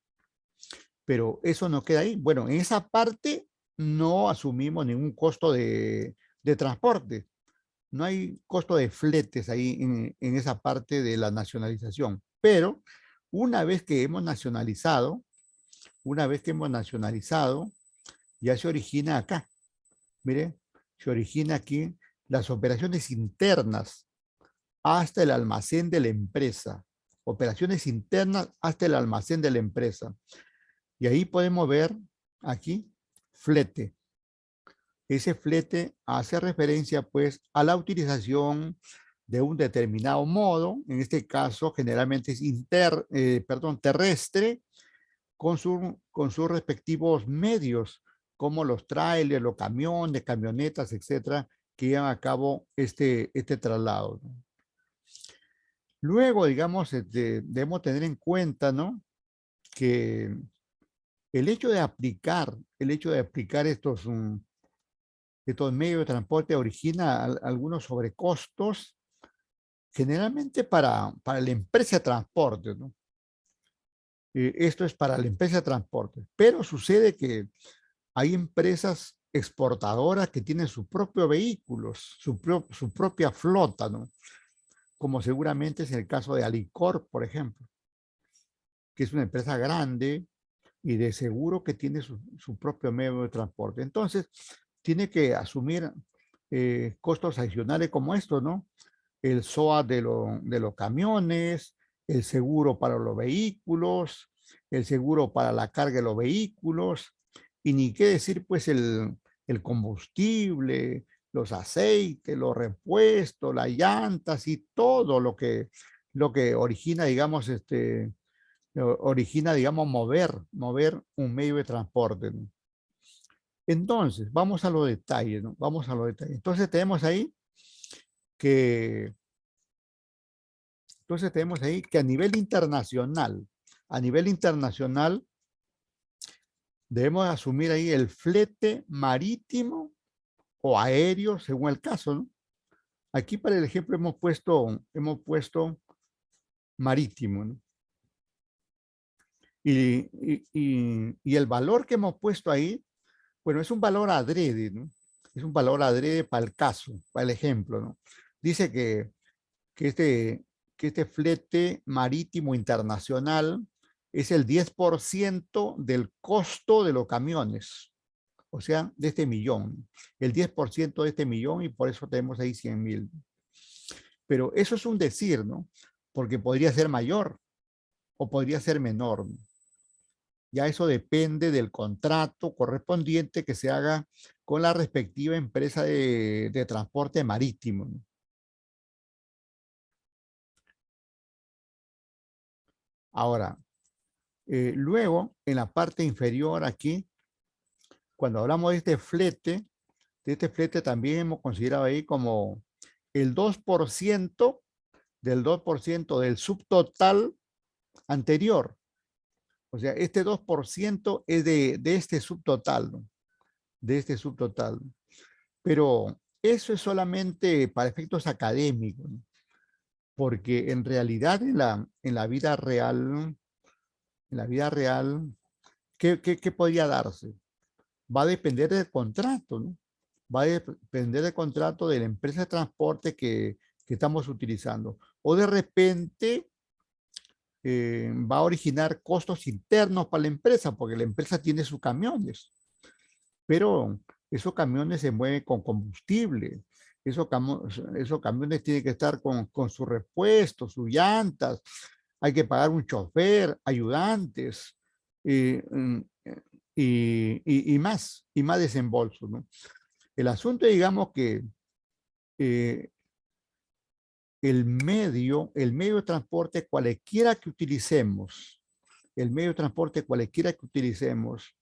Pero eso no queda ahí. Bueno, en esa parte no asumimos ningún costo de transporte. No hay costo de fletes ahí en esa parte de la nacionalización. Pero una vez que hemos nacionalizado, una vez que hemos nacionalizado, ya se origina acá. Mire, se origina aquí las operaciones internas hasta el almacén de la empresa. Operaciones internas hasta el almacén de la empresa. Y ahí podemos ver aquí flete. Ese flete hace referencia pues a la utilización de un determinado modo, en este caso generalmente es terrestre, con sus respectivos medios, como los trailers, los camiones, camionetas, etcétera, que llevan a cabo este traslado, ¿no? Luego, digamos, debemos tener en cuenta, ¿no?, que el hecho de aplicar estos medios de transporte origina algunos sobrecostos, generalmente para la empresa de transporte, ¿no? Esto es para la empresa de transporte, pero sucede que hay empresas exportadoras que tienen sus propios vehículos, su propia flota, ¿no? Como seguramente es el caso de Alicor, por ejemplo, que es una empresa grande y de seguro que tiene su propio medio de transporte. Entonces, tiene que asumir costos adicionales como estos, ¿no? El SOA de los camiones, el seguro para los vehículos, el seguro para la carga de los vehículos, y ni qué decir, pues, el combustible, los aceites, los repuestos, las llantas y todo lo que origina, digamos, mover un medio de transporte, ¿no? Entonces, vamos a los detalles, ¿no? Vamos a los detalles. Que, entonces tenemos ahí que a nivel internacional, debemos asumir ahí el flete marítimo o aéreo, según el caso, ¿no? Aquí para el ejemplo hemos puesto marítimo, ¿no? Y el valor que hemos puesto ahí, bueno, es un valor adrede, ¿no? Es un valor adrede para el caso, para el ejemplo, ¿no? Dice que este, que este flete marítimo internacional es el 10% del costo de los camiones, o sea, de este millón, el 10% de este millón, y por eso tenemos ahí 100.000. Pero eso es un decir, ¿no? Porque podría ser mayor o podría ser menor, ¿no? Ya eso depende del contrato correspondiente que se haga con la respectiva empresa de transporte marítimo, ¿no? Ahora, luego, en la parte inferior aquí, cuando hablamos de este flete también hemos considerado ahí como el 2% del 2% del subtotal anterior. O sea, este 2% es de este subtotal, ¿no? De este subtotal. Pero eso es solamente para efectos académicos, ¿no? Porque en realidad en la vida real, ¿qué podría darse? Va a depender del contrato, ¿no? Va a depender del contrato de la empresa de transporte que estamos utilizando. O de repente va a originar costos internos para la empresa, porque la empresa tiene sus camiones, pero esos camiones se mueven con combustible. Esos camiones tienen que estar con sus repuestos, sus llantas. Hay que pagar un chofer, ayudantes eh, mm, y más desembolso, ¿no? El asunto, digamos que eh, el medio de transporte cualquiera que utilicemos, el medio de transporte cualquiera que utilicemos,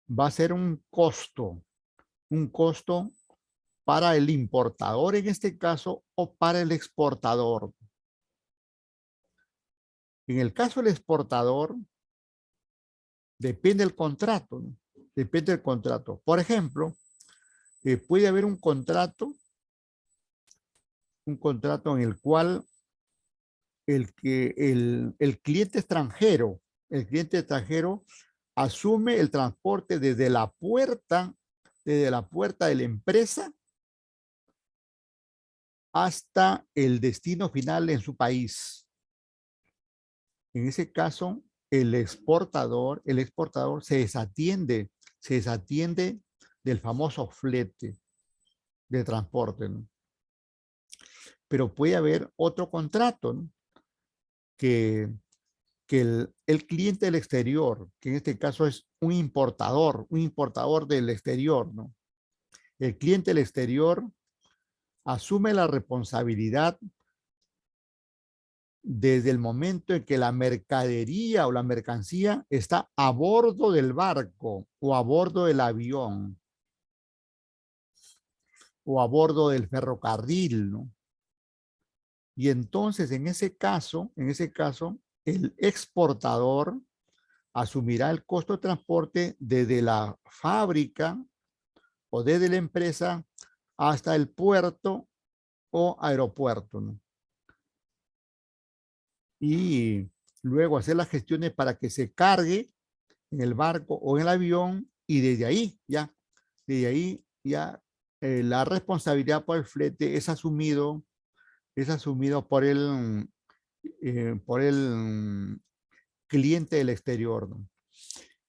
va a ser un costo para el importador en este caso o para el exportador. En el caso del exportador, depende del contrato, ¿no? Depende del contrato. Por ejemplo, puede haber un contrato en el cual el cliente extranjero asume el transporte desde la puerta de la empresa hasta el destino final en su país. En ese caso, el exportador se desatiende del famoso flete de transporte, ¿no? Pero puede haber otro contrato, ¿no? que, que el cliente del exterior, que en este caso es un importador del exterior, ¿no? El cliente del exterior asume la responsabilidad desde el momento en que la mercadería o la mercancía está a bordo del barco o a bordo del avión o a bordo del ferrocarril, ¿no? Y entonces en ese caso, el exportador asumirá el costo de transporte desde la fábrica o desde la empresa hasta el puerto o aeropuerto, ¿no? Y luego hacer las gestiones para que se cargue en el barco o en el avión y desde ahí ya la responsabilidad por el flete es asumido por el cliente del exterior, ¿no?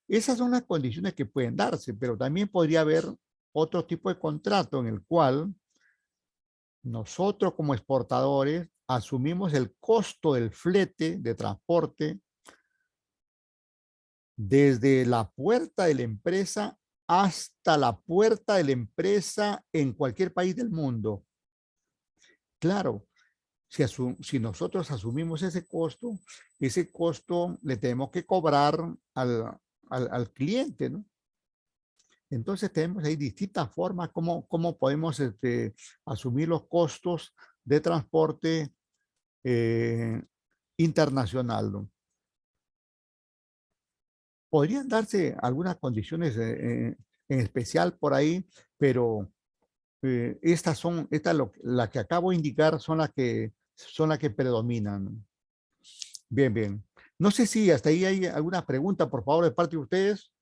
Esas son las condiciones que pueden darse, pero también podría haber otro tipo de contrato en el cual nosotros como exportadores asumimos el costo del flete de transporte desde la puerta de la empresa hasta la puerta de la empresa en cualquier país del mundo. Claro, si nosotros asumimos ese costo le tenemos que cobrar al cliente, ¿no? Entonces tenemos ahí distintas formas cómo podemos asumir los costos de transporte eh, internacional, ¿no? Podrían darse algunas condiciones en especial por ahí, pero las que acabo de indicar son las que predominan, ¿no? Bien, bien. No sé si hasta ahí hay alguna pregunta, por favor, de parte de ustedes.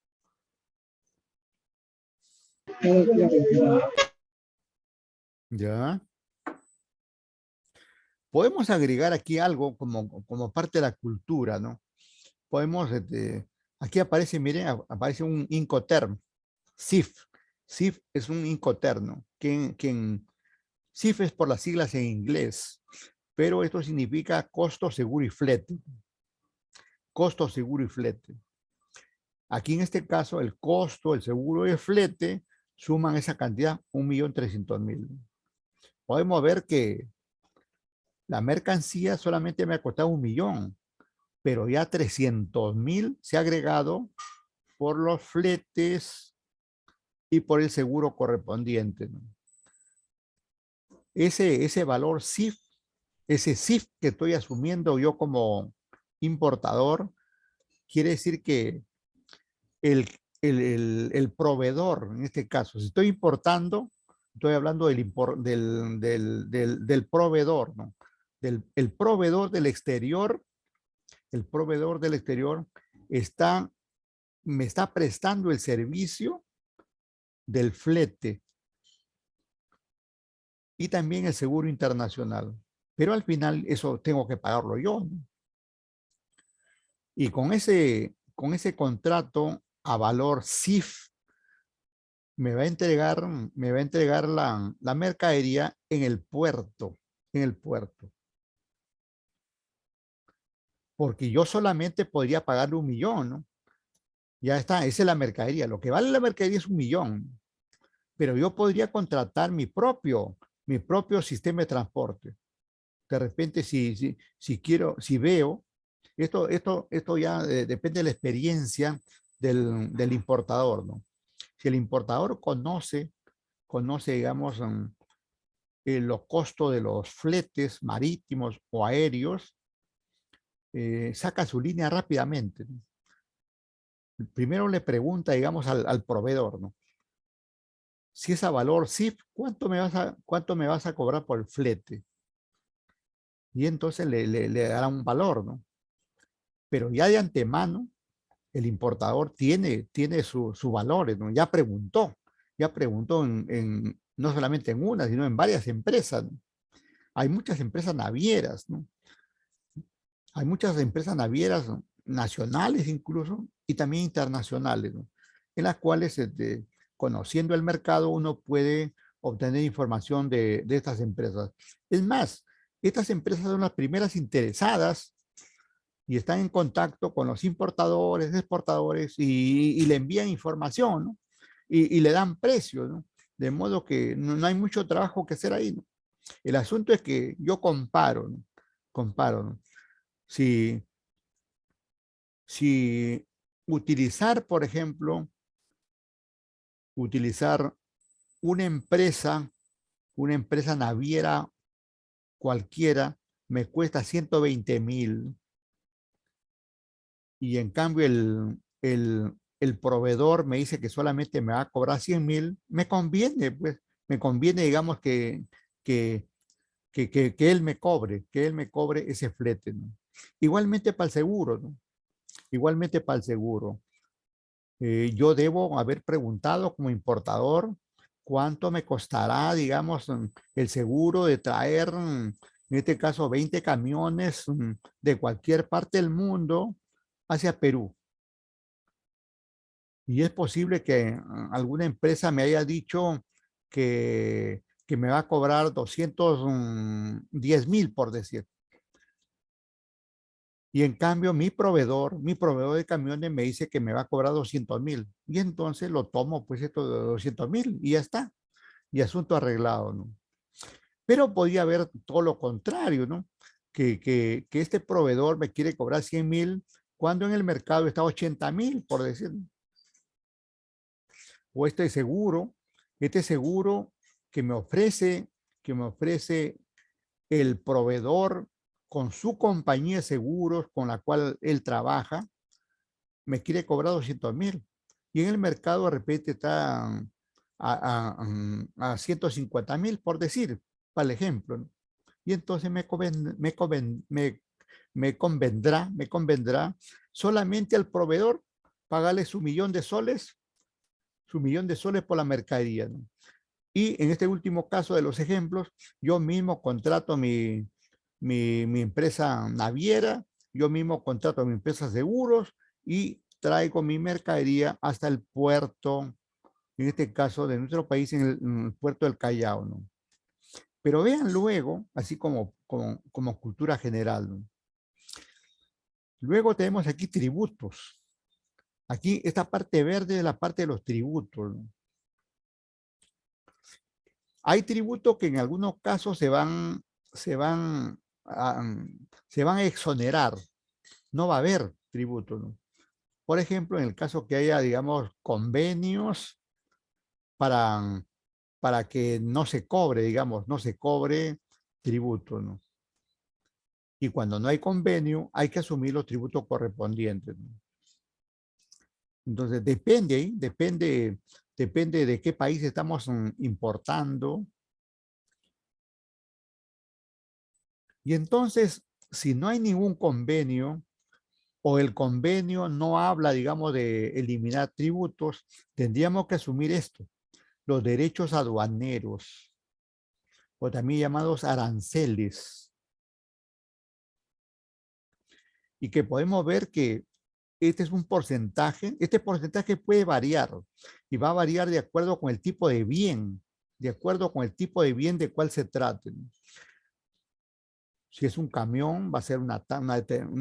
Ya. Podemos agregar aquí algo como parte de la cultura, ¿no? Podemos, aquí aparece, miren, aparece un Incoterm, CIF. CIF es un Incoterm, CIF es por las siglas en inglés, pero esto significa costo, seguro y flete. Costo, seguro y flete. Aquí en este caso, el costo, el seguro y el flete suman esa cantidad, 1.300.000. Podemos ver que la mercancía solamente me ha costado 1.000.000, pero ya 300.000 se ha agregado por los fletes y por el seguro correspondiente, ¿no? Ese valor CIF, ese CIF que estoy asumiendo yo como importador, quiere decir que el, el proveedor, en este caso, si estoy importando, estoy hablando del proveedor, ¿no? El proveedor del exterior, el proveedor del exterior me está prestando el servicio del flete y también el seguro internacional. Pero al final eso tengo que pagarlo yo, ¿no? Y con ese contrato a valor CIF me va a entregar la mercadería en el puerto. Porque yo solamente podría pagarle 1.000.000, ¿no? Ya está, esa es la mercadería. Lo que vale la mercadería es 1.000.000, pero yo podría contratar mi propio sistema de transporte. De repente, si quiero, si veo, esto ya depende de la experiencia del importador, ¿no? Si el importador digamos, los costos de los fletes marítimos o aéreos, saca su línea rápidamente, ¿no? Primero le pregunta, digamos, al proveedor, ¿no? Si es a valor CIF, cuánto me vas a cobrar por el flete? Y entonces le dará un valor, ¿no? Pero ya de antemano, el importador tiene sus valores, ¿no? Ya preguntó no solamente en una, sino en varias empresas, ¿no? Hay muchas empresas navieras, ¿no? Hay muchas empresas navieras, ¿no?, nacionales incluso, y también internacionales, ¿no?, en las cuales, conociendo el mercado, uno puede obtener información de estas empresas. Es más, estas empresas son las primeras interesadas y están en contacto con los importadores, exportadores y le envían información, ¿no? Y le dan precio, ¿no? De modo que no hay mucho trabajo que hacer ahí, ¿no? El asunto es que yo comparo, ¿no? Comparo, ¿no? Si, si utilizar, por ejemplo, utilizar una una empresa naviera cualquiera, me cuesta 120,000 y en cambio el proveedor me dice que solamente me va a cobrar 100,000, me conviene, pues, me conviene, digamos, que, que él me cobre ese flete, ¿no? Igualmente para el seguro, ¿no? Igualmente para el seguro. Yo debo haber preguntado como importador cuánto me costará, digamos, el seguro de traer, en este caso, 20 camiones de cualquier parte del mundo hacia Perú. Y es posible que alguna empresa me haya dicho que me va a cobrar 210,000, por decir. Y en cambio, mi proveedor de camiones me dice que me va a cobrar 200,000. Y entonces lo tomo, pues, esto de 200,000 y ya está. Y asunto arreglado, ¿no? Pero podía haber todo lo contrario, ¿no? Que este proveedor me quiere cobrar 100,000 cuando en el mercado está 80,000, por decir. O este seguro que me ofrece el proveedor con su compañía de seguros con la cual él trabaja, me quiere cobrar 200,000. Y en el mercado de repente está a 150,000, por decir, para el ejemplo, ¿no? Y entonces me convendrá solamente al proveedor pagarle su millón de soles por la mercadería, ¿no? Y en este último caso de los ejemplos, yo mismo contrato mi empresa naviera, yo mismo contrato mi empresa seguros y traigo mi mercadería hasta el puerto, en este caso de nuestro país, en el puerto del Callao, ¿no? Pero vean luego, así como cultura general, ¿no? Luego tenemos aquí tributos. Aquí esta parte verde es la parte de los tributos, ¿no? Hay tributos que en algunos casos se van, se van a exonerar. No va a haber tributo, ¿no? Por ejemplo, en el caso que haya, digamos, convenios para, para que no se cobre, digamos, no se cobre tributo, ¿no? Y cuando no hay convenio, hay que asumir los tributos correspondientes, ¿no? Entonces, depende de qué país estamos importando. Y entonces, si no hay ningún convenio o el convenio no habla, digamos, de eliminar tributos, tendríamos que asumir esto, los derechos aduaneros, o también llamados aranceles, y que podemos ver que este es un porcentaje, este porcentaje puede variar y va a variar de acuerdo con el tipo de bien, de acuerdo con el tipo de bien de cuál se trate. Si es un camión, va a ser una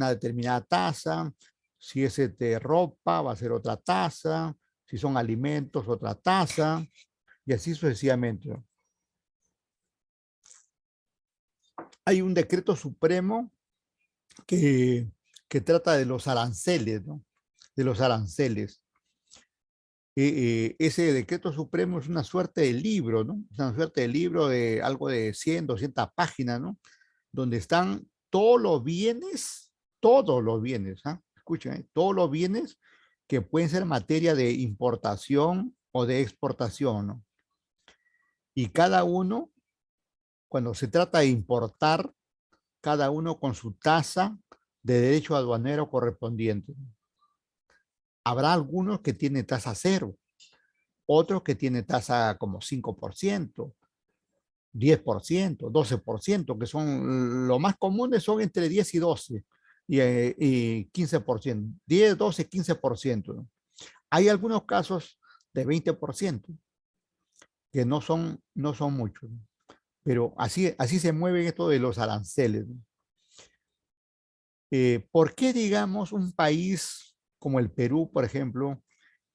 determinada tasa. Si es ropa, va a ser otra tasa. Si son alimentos, otra tasa. Y así sucesivamente. Hay un decreto supremo que, que trata de los aranceles, ¿no? De los aranceles. Ese decreto supremo es una suerte de libro, ¿no? Es una suerte de libro de algo de 100, 200 páginas, ¿no? Donde están todos los bienes, ¿ah? Escuchen, todos los bienes que pueden ser materia de importación o de exportación, ¿no? Y cada uno, cuando se trata de importar, cada uno con su tasa de derecho aduanero correspondiente. Habrá algunos que tienen tasa cero, otros que tienen tasa como 5%, 10%, 12%, que son lo más comunes, son entre 10 y 12 y 15%, 10, 12, 15%, ¿no? Hay algunos casos de 20%, que no son muchos, ¿no? Pero así se mueven esto de los aranceles, ¿no? ¿Por qué, digamos, un país como el Perú, por ejemplo,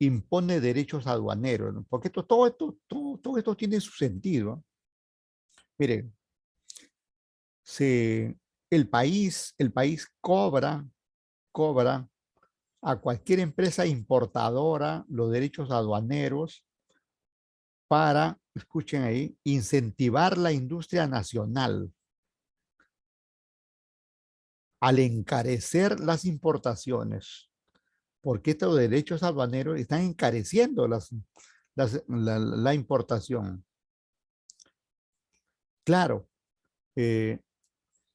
impone derechos aduaneros, ¿no? Porque todo esto tiene su sentido, ¿no? Mire, se, el país cobra a cualquier empresa importadora los derechos aduaneros para, escuchen ahí, incentivar la industria nacional al encarecer las importaciones, porque estos derechos aduaneros están encareciendo la importación. Claro,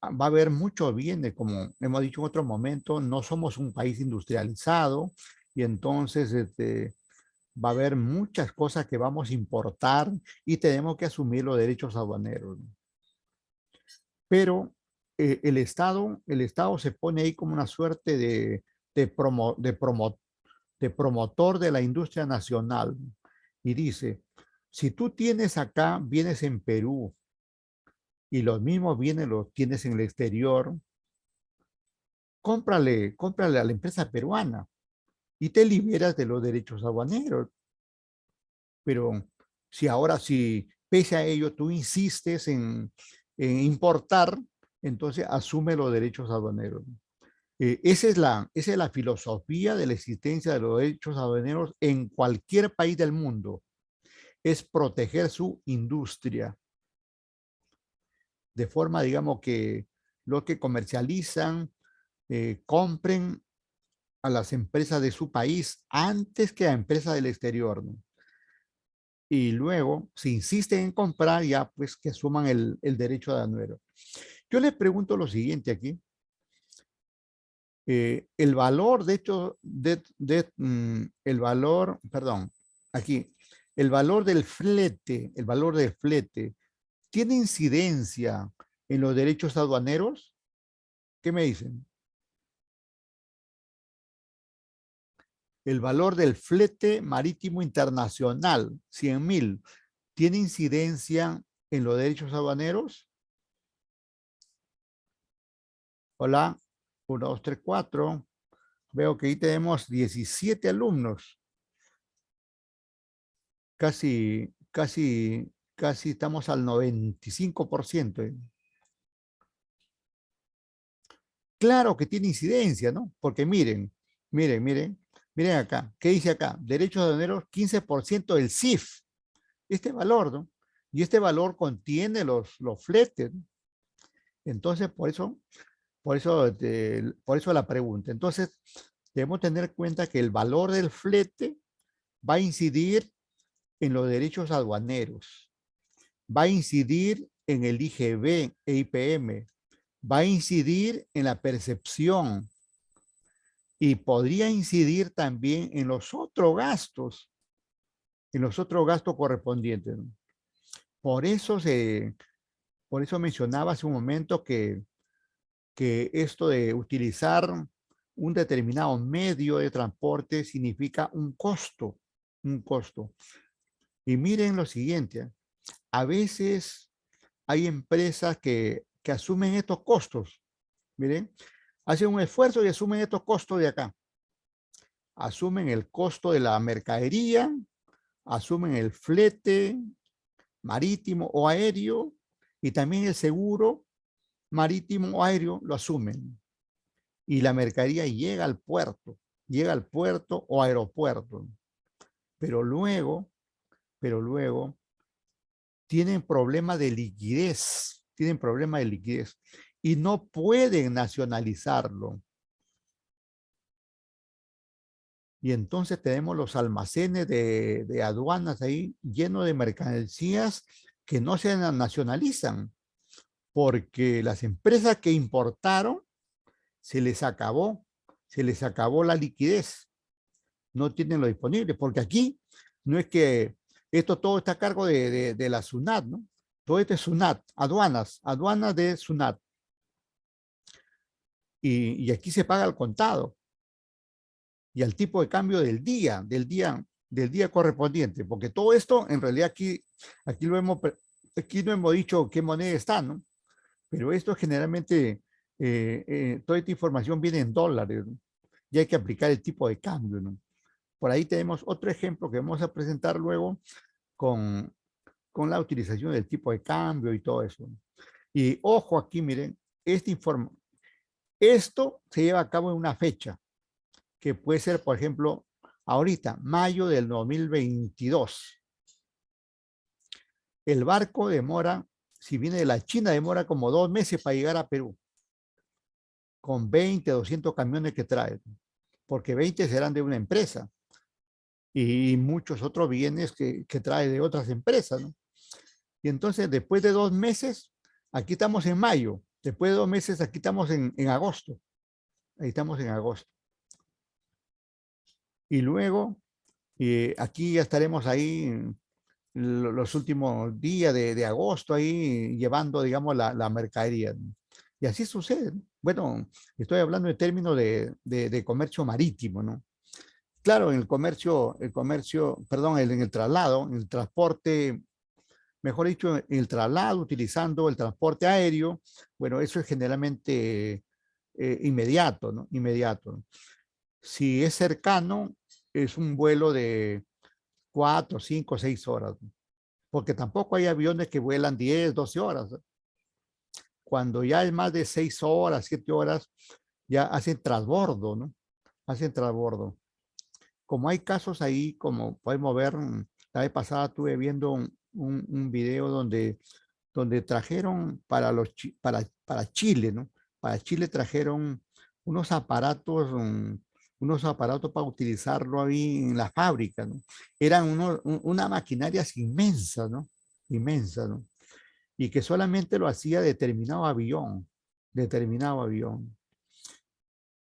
va a haber mucho bien de, como hemos dicho en otro momento, no somos un país industrializado y entonces va a haber muchas cosas que vamos a importar y tenemos que asumir los derechos aduaneros. Pero el Estado se pone ahí como una suerte de, promo, de, promo, de promotor de la industria nacional y dice, si tú tienes acá, vienes en Perú y los mismos bienes los tienes en el exterior, cómprale a la empresa peruana y te liberas de los derechos aduaneros. Pero si pese a ello tú insistes en importar, entonces asume los derechos aduaneros. Esa es la filosofía de la existencia de los derechos aduaneros en cualquier país del mundo, es proteger su industria, de forma, digamos, que los que comercializan compren a las empresas de su país antes que a empresas del exterior, ¿no? Y luego, si insisten en comprar, ya pues que asuman el derecho aduanero. Yo les pregunto lo siguiente aquí. El valor, de hecho, el valor, perdón, aquí, el valor del flete, ¿tiene incidencia en los derechos aduaneros? ¿Qué me dicen? El valor del flete marítimo internacional, 100.000, ¿tiene incidencia en los derechos aduaneros? Hola, 1, 2, 3, 4. Veo que ahí tenemos 17 alumnos. Casi estamos al 95%. Claro que tiene incidencia, ¿no? Porque miren acá. ¿Qué dice acá? Derechos aduaneros, 15% del CIF. Este valor, ¿no? Y este valor contiene los fletes, ¿no? Entonces, por eso la pregunta. Entonces, debemos tener en cuenta que el valor del flete va a incidir en los derechos aduaneros, va a incidir en el IGB e IPM, va a incidir en la percepción y podría incidir también en los otros gastos correspondientes, ¿no? Por eso, por eso mencionaba hace un momento que esto de utilizar un determinado medio de transporte significa un costo. Y miren lo siguiente, a veces hay empresas que asumen estos costos. Miren, hacen un esfuerzo y asumen estos costos de acá. Asumen el costo de la mercadería, asumen el flete marítimo o aéreo y también el seguro marítimo o aéreo lo asumen. Y la mercadería llega al puerto o aeropuerto. Pero luego, pero luego tienen problemas de liquidez y no pueden nacionalizarlo. Y entonces tenemos los almacenes de aduanas ahí llenos de mercancías que no se nacionalizan porque las empresas que importaron se les acabó, se les acabó la liquidez, no tienen lo disponible, porque aquí no es que esto todo está a cargo de la SUNAT, ¿no? Todo esto es SUNAT, aduanas de SUNAT. Y aquí se paga al contado y al tipo de cambio del día correspondiente, porque todo esto en realidad aquí no hemos dicho qué moneda está, ¿no? Pero esto generalmente, toda esta información viene en dólares, ¿no? Y hay que aplicar el tipo de cambio, ¿no? Por ahí tenemos otro ejemplo que vamos a presentar luego con, con la utilización del tipo de cambio y todo eso, ¿no? Y ojo aquí, miren, esto se lleva a cabo en una fecha que puede ser, por ejemplo, ahorita, mayo del 2022. El barco demora, si viene de la China, demora como 2 meses para llegar a Perú, con 20, 200 camiones que trae, porque 20 serán de una empresa y muchos otros bienes que trae de otras empresas, ¿no? Y entonces, después de 2 meses, aquí estamos en mayo, después de 2 meses, aquí estamos en agosto, ahí estamos en agosto. Y luego, aquí ya estaremos ahí los últimos días de agosto ahí llevando, digamos, la mercadería. Y así sucede, ¿no? Bueno, estoy hablando en términos de comercio marítimo, ¿no? Claro, perdón, en el traslado, en el transporte, mejor dicho, en el traslado utilizando el transporte aéreo, bueno, eso es generalmente inmediato, ¿no? Inmediato, ¿no? Si es cercano, es un vuelo de 4, 5, 6 horas, ¿no? Porque tampoco hay aviones que vuelan 10, 12 horas, ¿no? Cuando ya es más de 6 horas, 7 horas, ya hacen transbordo, ¿no? Hacen transbordo. Como hay casos ahí, como podemos ver, la vez pasada estuve viendo un video donde trajeron para Chile, ¿no? Para Chile trajeron unos aparatos, unos aparatos para utilizarlo ahí en la fábrica, ¿no? Eran una maquinaria inmensa, ¿no? Inmensa, ¿no? Y que solamente lo hacía determinado avión.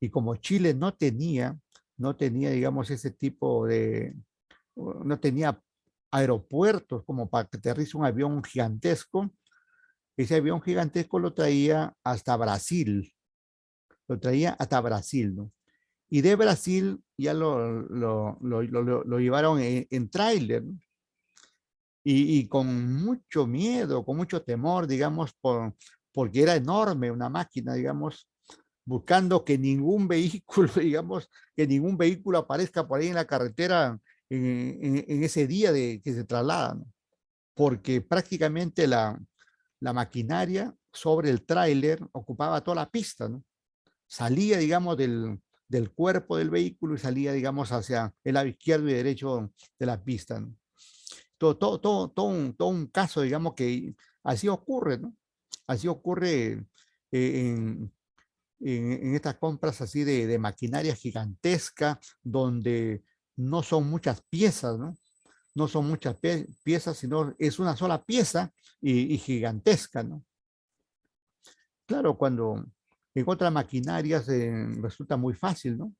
Y como Chile no tenía, digamos, ese tipo no tenía aeropuertos como para que aterrice un avión gigantesco, ese avión gigantesco lo traía hasta Brasil, ¿no? Y de Brasil ya lo llevaron en tráiler, ¿no? Y con mucho miedo, con mucho temor, digamos, porque era enorme una máquina, digamos, buscando que ningún vehículo, digamos, que ningún vehículo aparezca por ahí en la carretera en ese día de que se trasladan, ¿no? Porque prácticamente la maquinaria sobre el tráiler ocupaba toda la pista, ¿no? Salía, digamos, del cuerpo del vehículo y salía, digamos, hacia el lado izquierdo y derecho de la pista, ¿no? Todo un caso, digamos, que así ocurre, ¿no? Así ocurre en, en estas compras así de maquinaria gigantesca, donde no son muchas piezas, ¿no? No son muchas piezas, sino es una sola pieza y gigantesca, ¿no? Claro, cuando encuentra maquinarias resulta muy fácil, ¿no?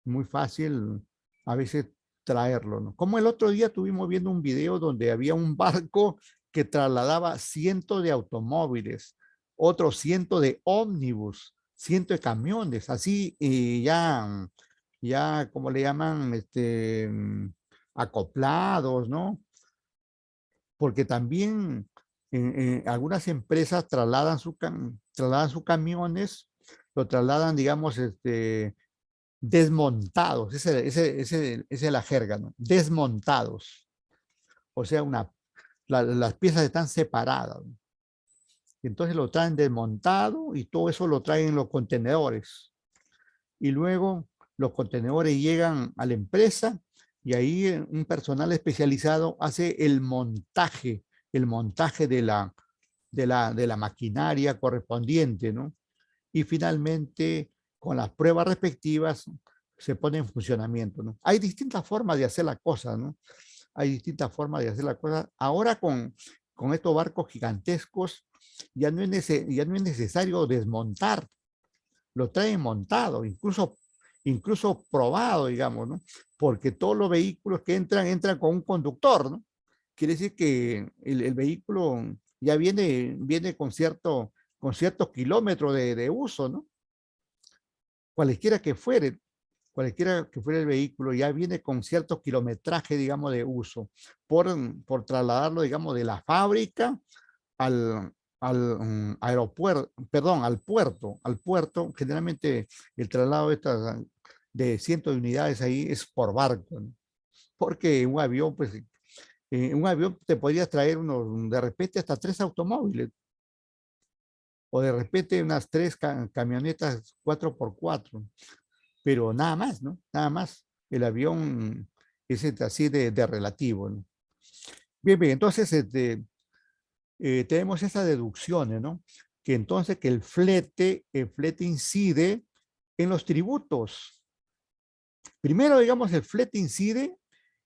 Muy fácil a veces traerlo, ¿no? Como el otro día estuvimos viendo un video donde había un barco que trasladaba cientos de automóviles, otros cientos de ómnibus, cientos de camiones, así ya, como le llaman, acoplados, ¿no? Porque también algunas empresas trasladan sus camiones, lo trasladan, digamos, desmontados, esa es la jerga, ¿no? Desmontados. O sea, las piezas están separadas, ¿no? Entonces lo traen desmontado y todo eso lo traen en los contenedores. Y luego los contenedores llegan a la empresa y ahí un personal especializado hace el montaje de la maquinaria correspondiente, ¿no? Y finalmente, con las pruebas respectivas, se pone en funcionamiento, ¿no? Hay distintas formas de hacer la cosa, ¿no? Hay distintas formas de hacer la cosa. Ahora con estos barcos gigantescos ya no es necesario desmontar, lo traen montado, incluso probado, digamos, ¿no? Porque todos los vehículos que entran con un conductor, ¿no? Quiere decir que el vehículo ya viene con ciertos kilómetros de uso, ¿no? Cualesquiera que fuere, cualquiera que fuera el vehículo, ya viene con cierto kilometraje, digamos, de uso, por trasladarlo, digamos, de la fábrica al aeropuerto, perdón, al puerto. Generalmente el traslado de cientos de unidades ahí es por barco, ¿no? Porque un avión, pues, en un avión te podrías traer de repente hasta 3 automóviles, o de repente unas 3 camionetas 4x4, pero nada más, ¿no? Nada más. El avión es así de relativo, ¿no? Bien, bien, entonces tenemos esas deducciones, ¿no? Que entonces que el flete incide en los tributos. Primero, digamos, el flete incide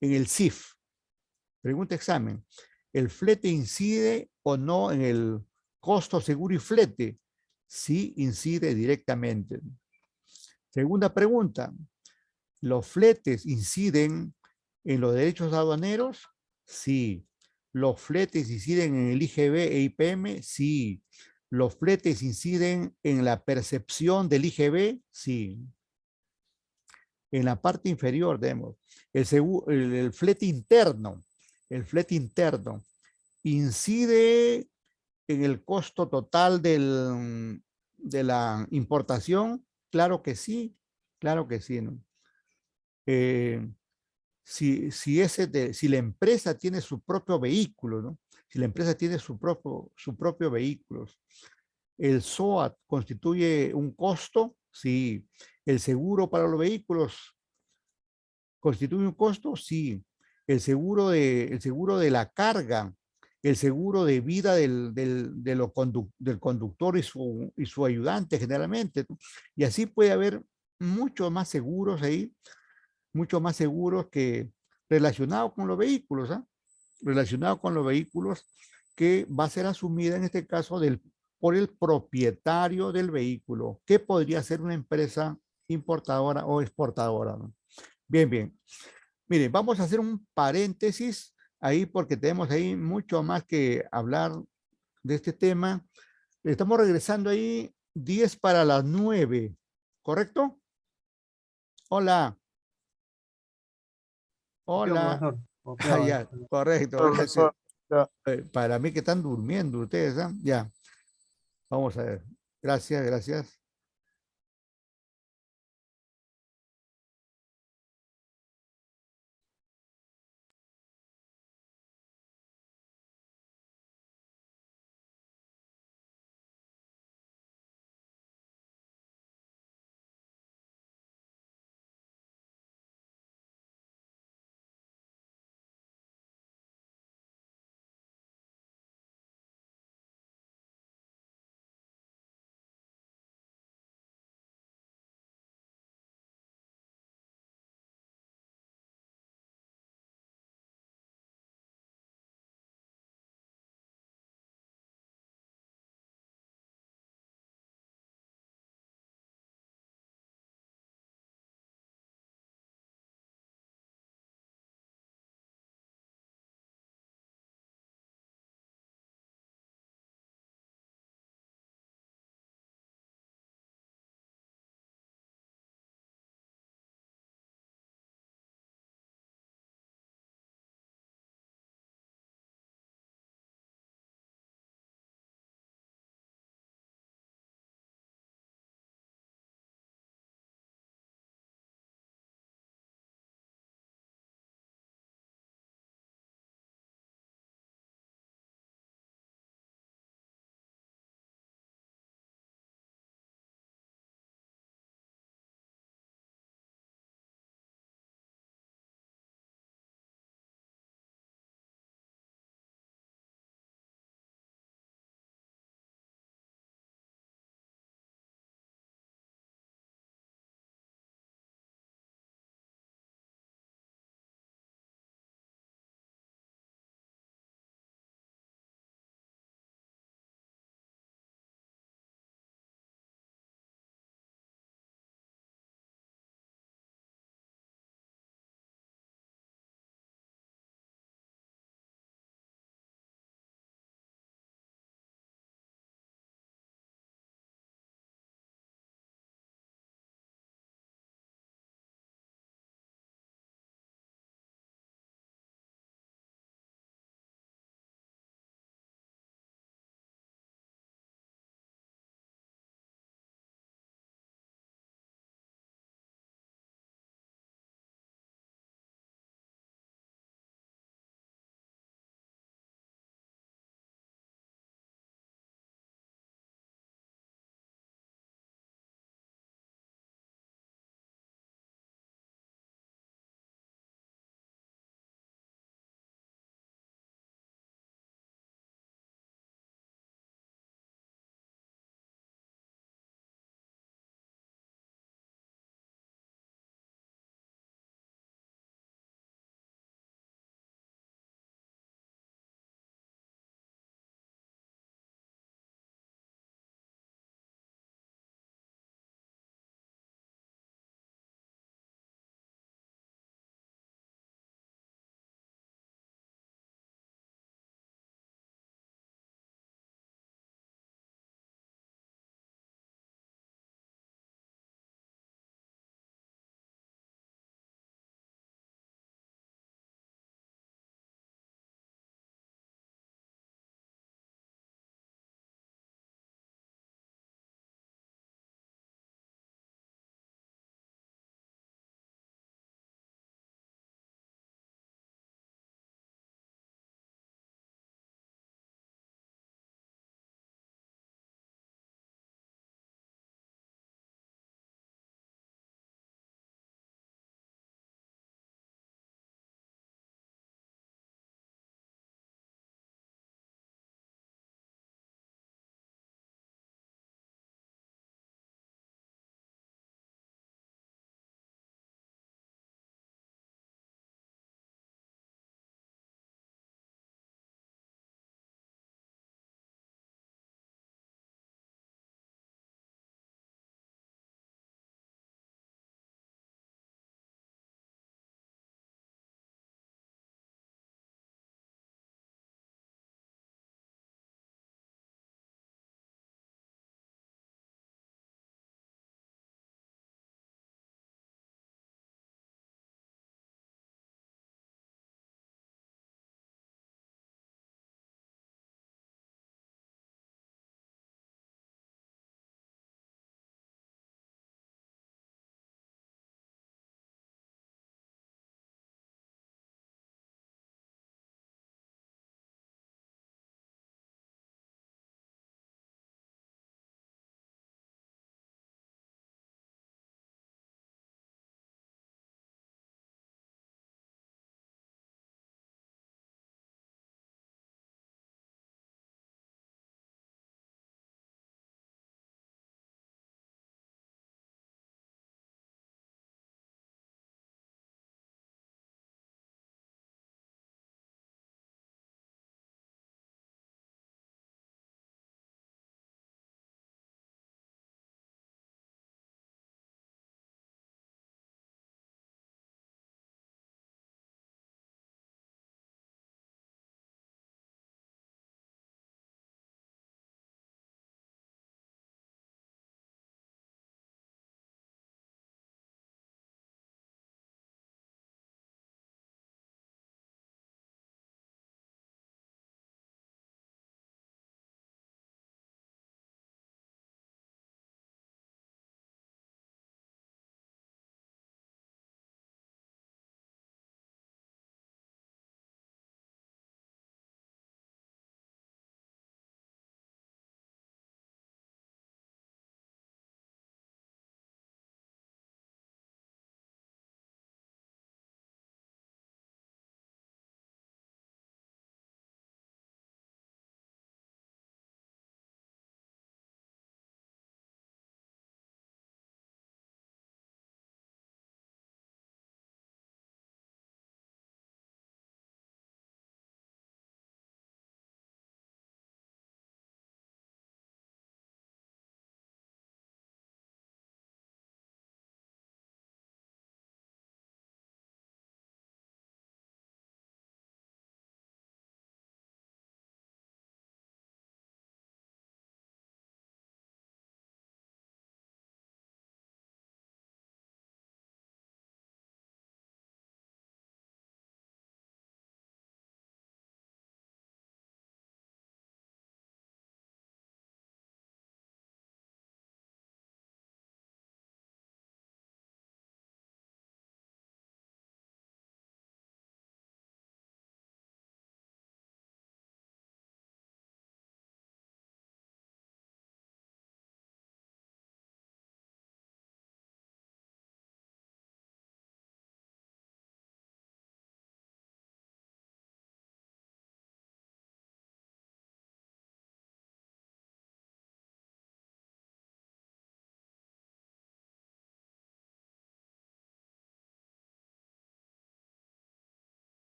en el CIF. Pregunta examen. ¿El flete incide o no en el costo seguro y flete? Sí, incide directamente. Segunda pregunta. ¿Los fletes inciden en los derechos aduaneros? Sí. ¿Los fletes inciden en el IGB e IPM? Sí. ¿Los fletes inciden en la percepción del IGB? Sí. En la parte inferior, vemos, el flete interno. El flete interno incide en el costo total de la importación. Claro que sí, ¿no? Eh, si la empresa tiene su propio vehículo, ¿no? Si la empresa tiene su propio vehículo, ¿el SOAT constituye un costo? Sí. ¿El seguro para los vehículos constituye un costo? Sí. El seguro de la carga, el seguro de vida del conductor y su ayudante generalmente, ¿no? Y así puede haber muchos más seguros ahí, mucho más seguros que relacionados con los vehículos, ¿ah? Relacionados con los vehículos, que va a ser asumida en este caso por el propietario del vehículo, que podría ser una empresa importadora o exportadora, ¿no? Bien, bien. Miren, vamos a hacer un paréntesis ahí porque tenemos ahí mucho más que hablar de este tema. Estamos regresando ahí 10 para las 9, ¿correcto? Hola, Copiado, hola. profesor. Ah, Copiado. ya, correcto, gracias. Profesor, ya. Para mí que están durmiendo ustedes, ¿ah? Ya, vamos a ver. Gracias, gracias.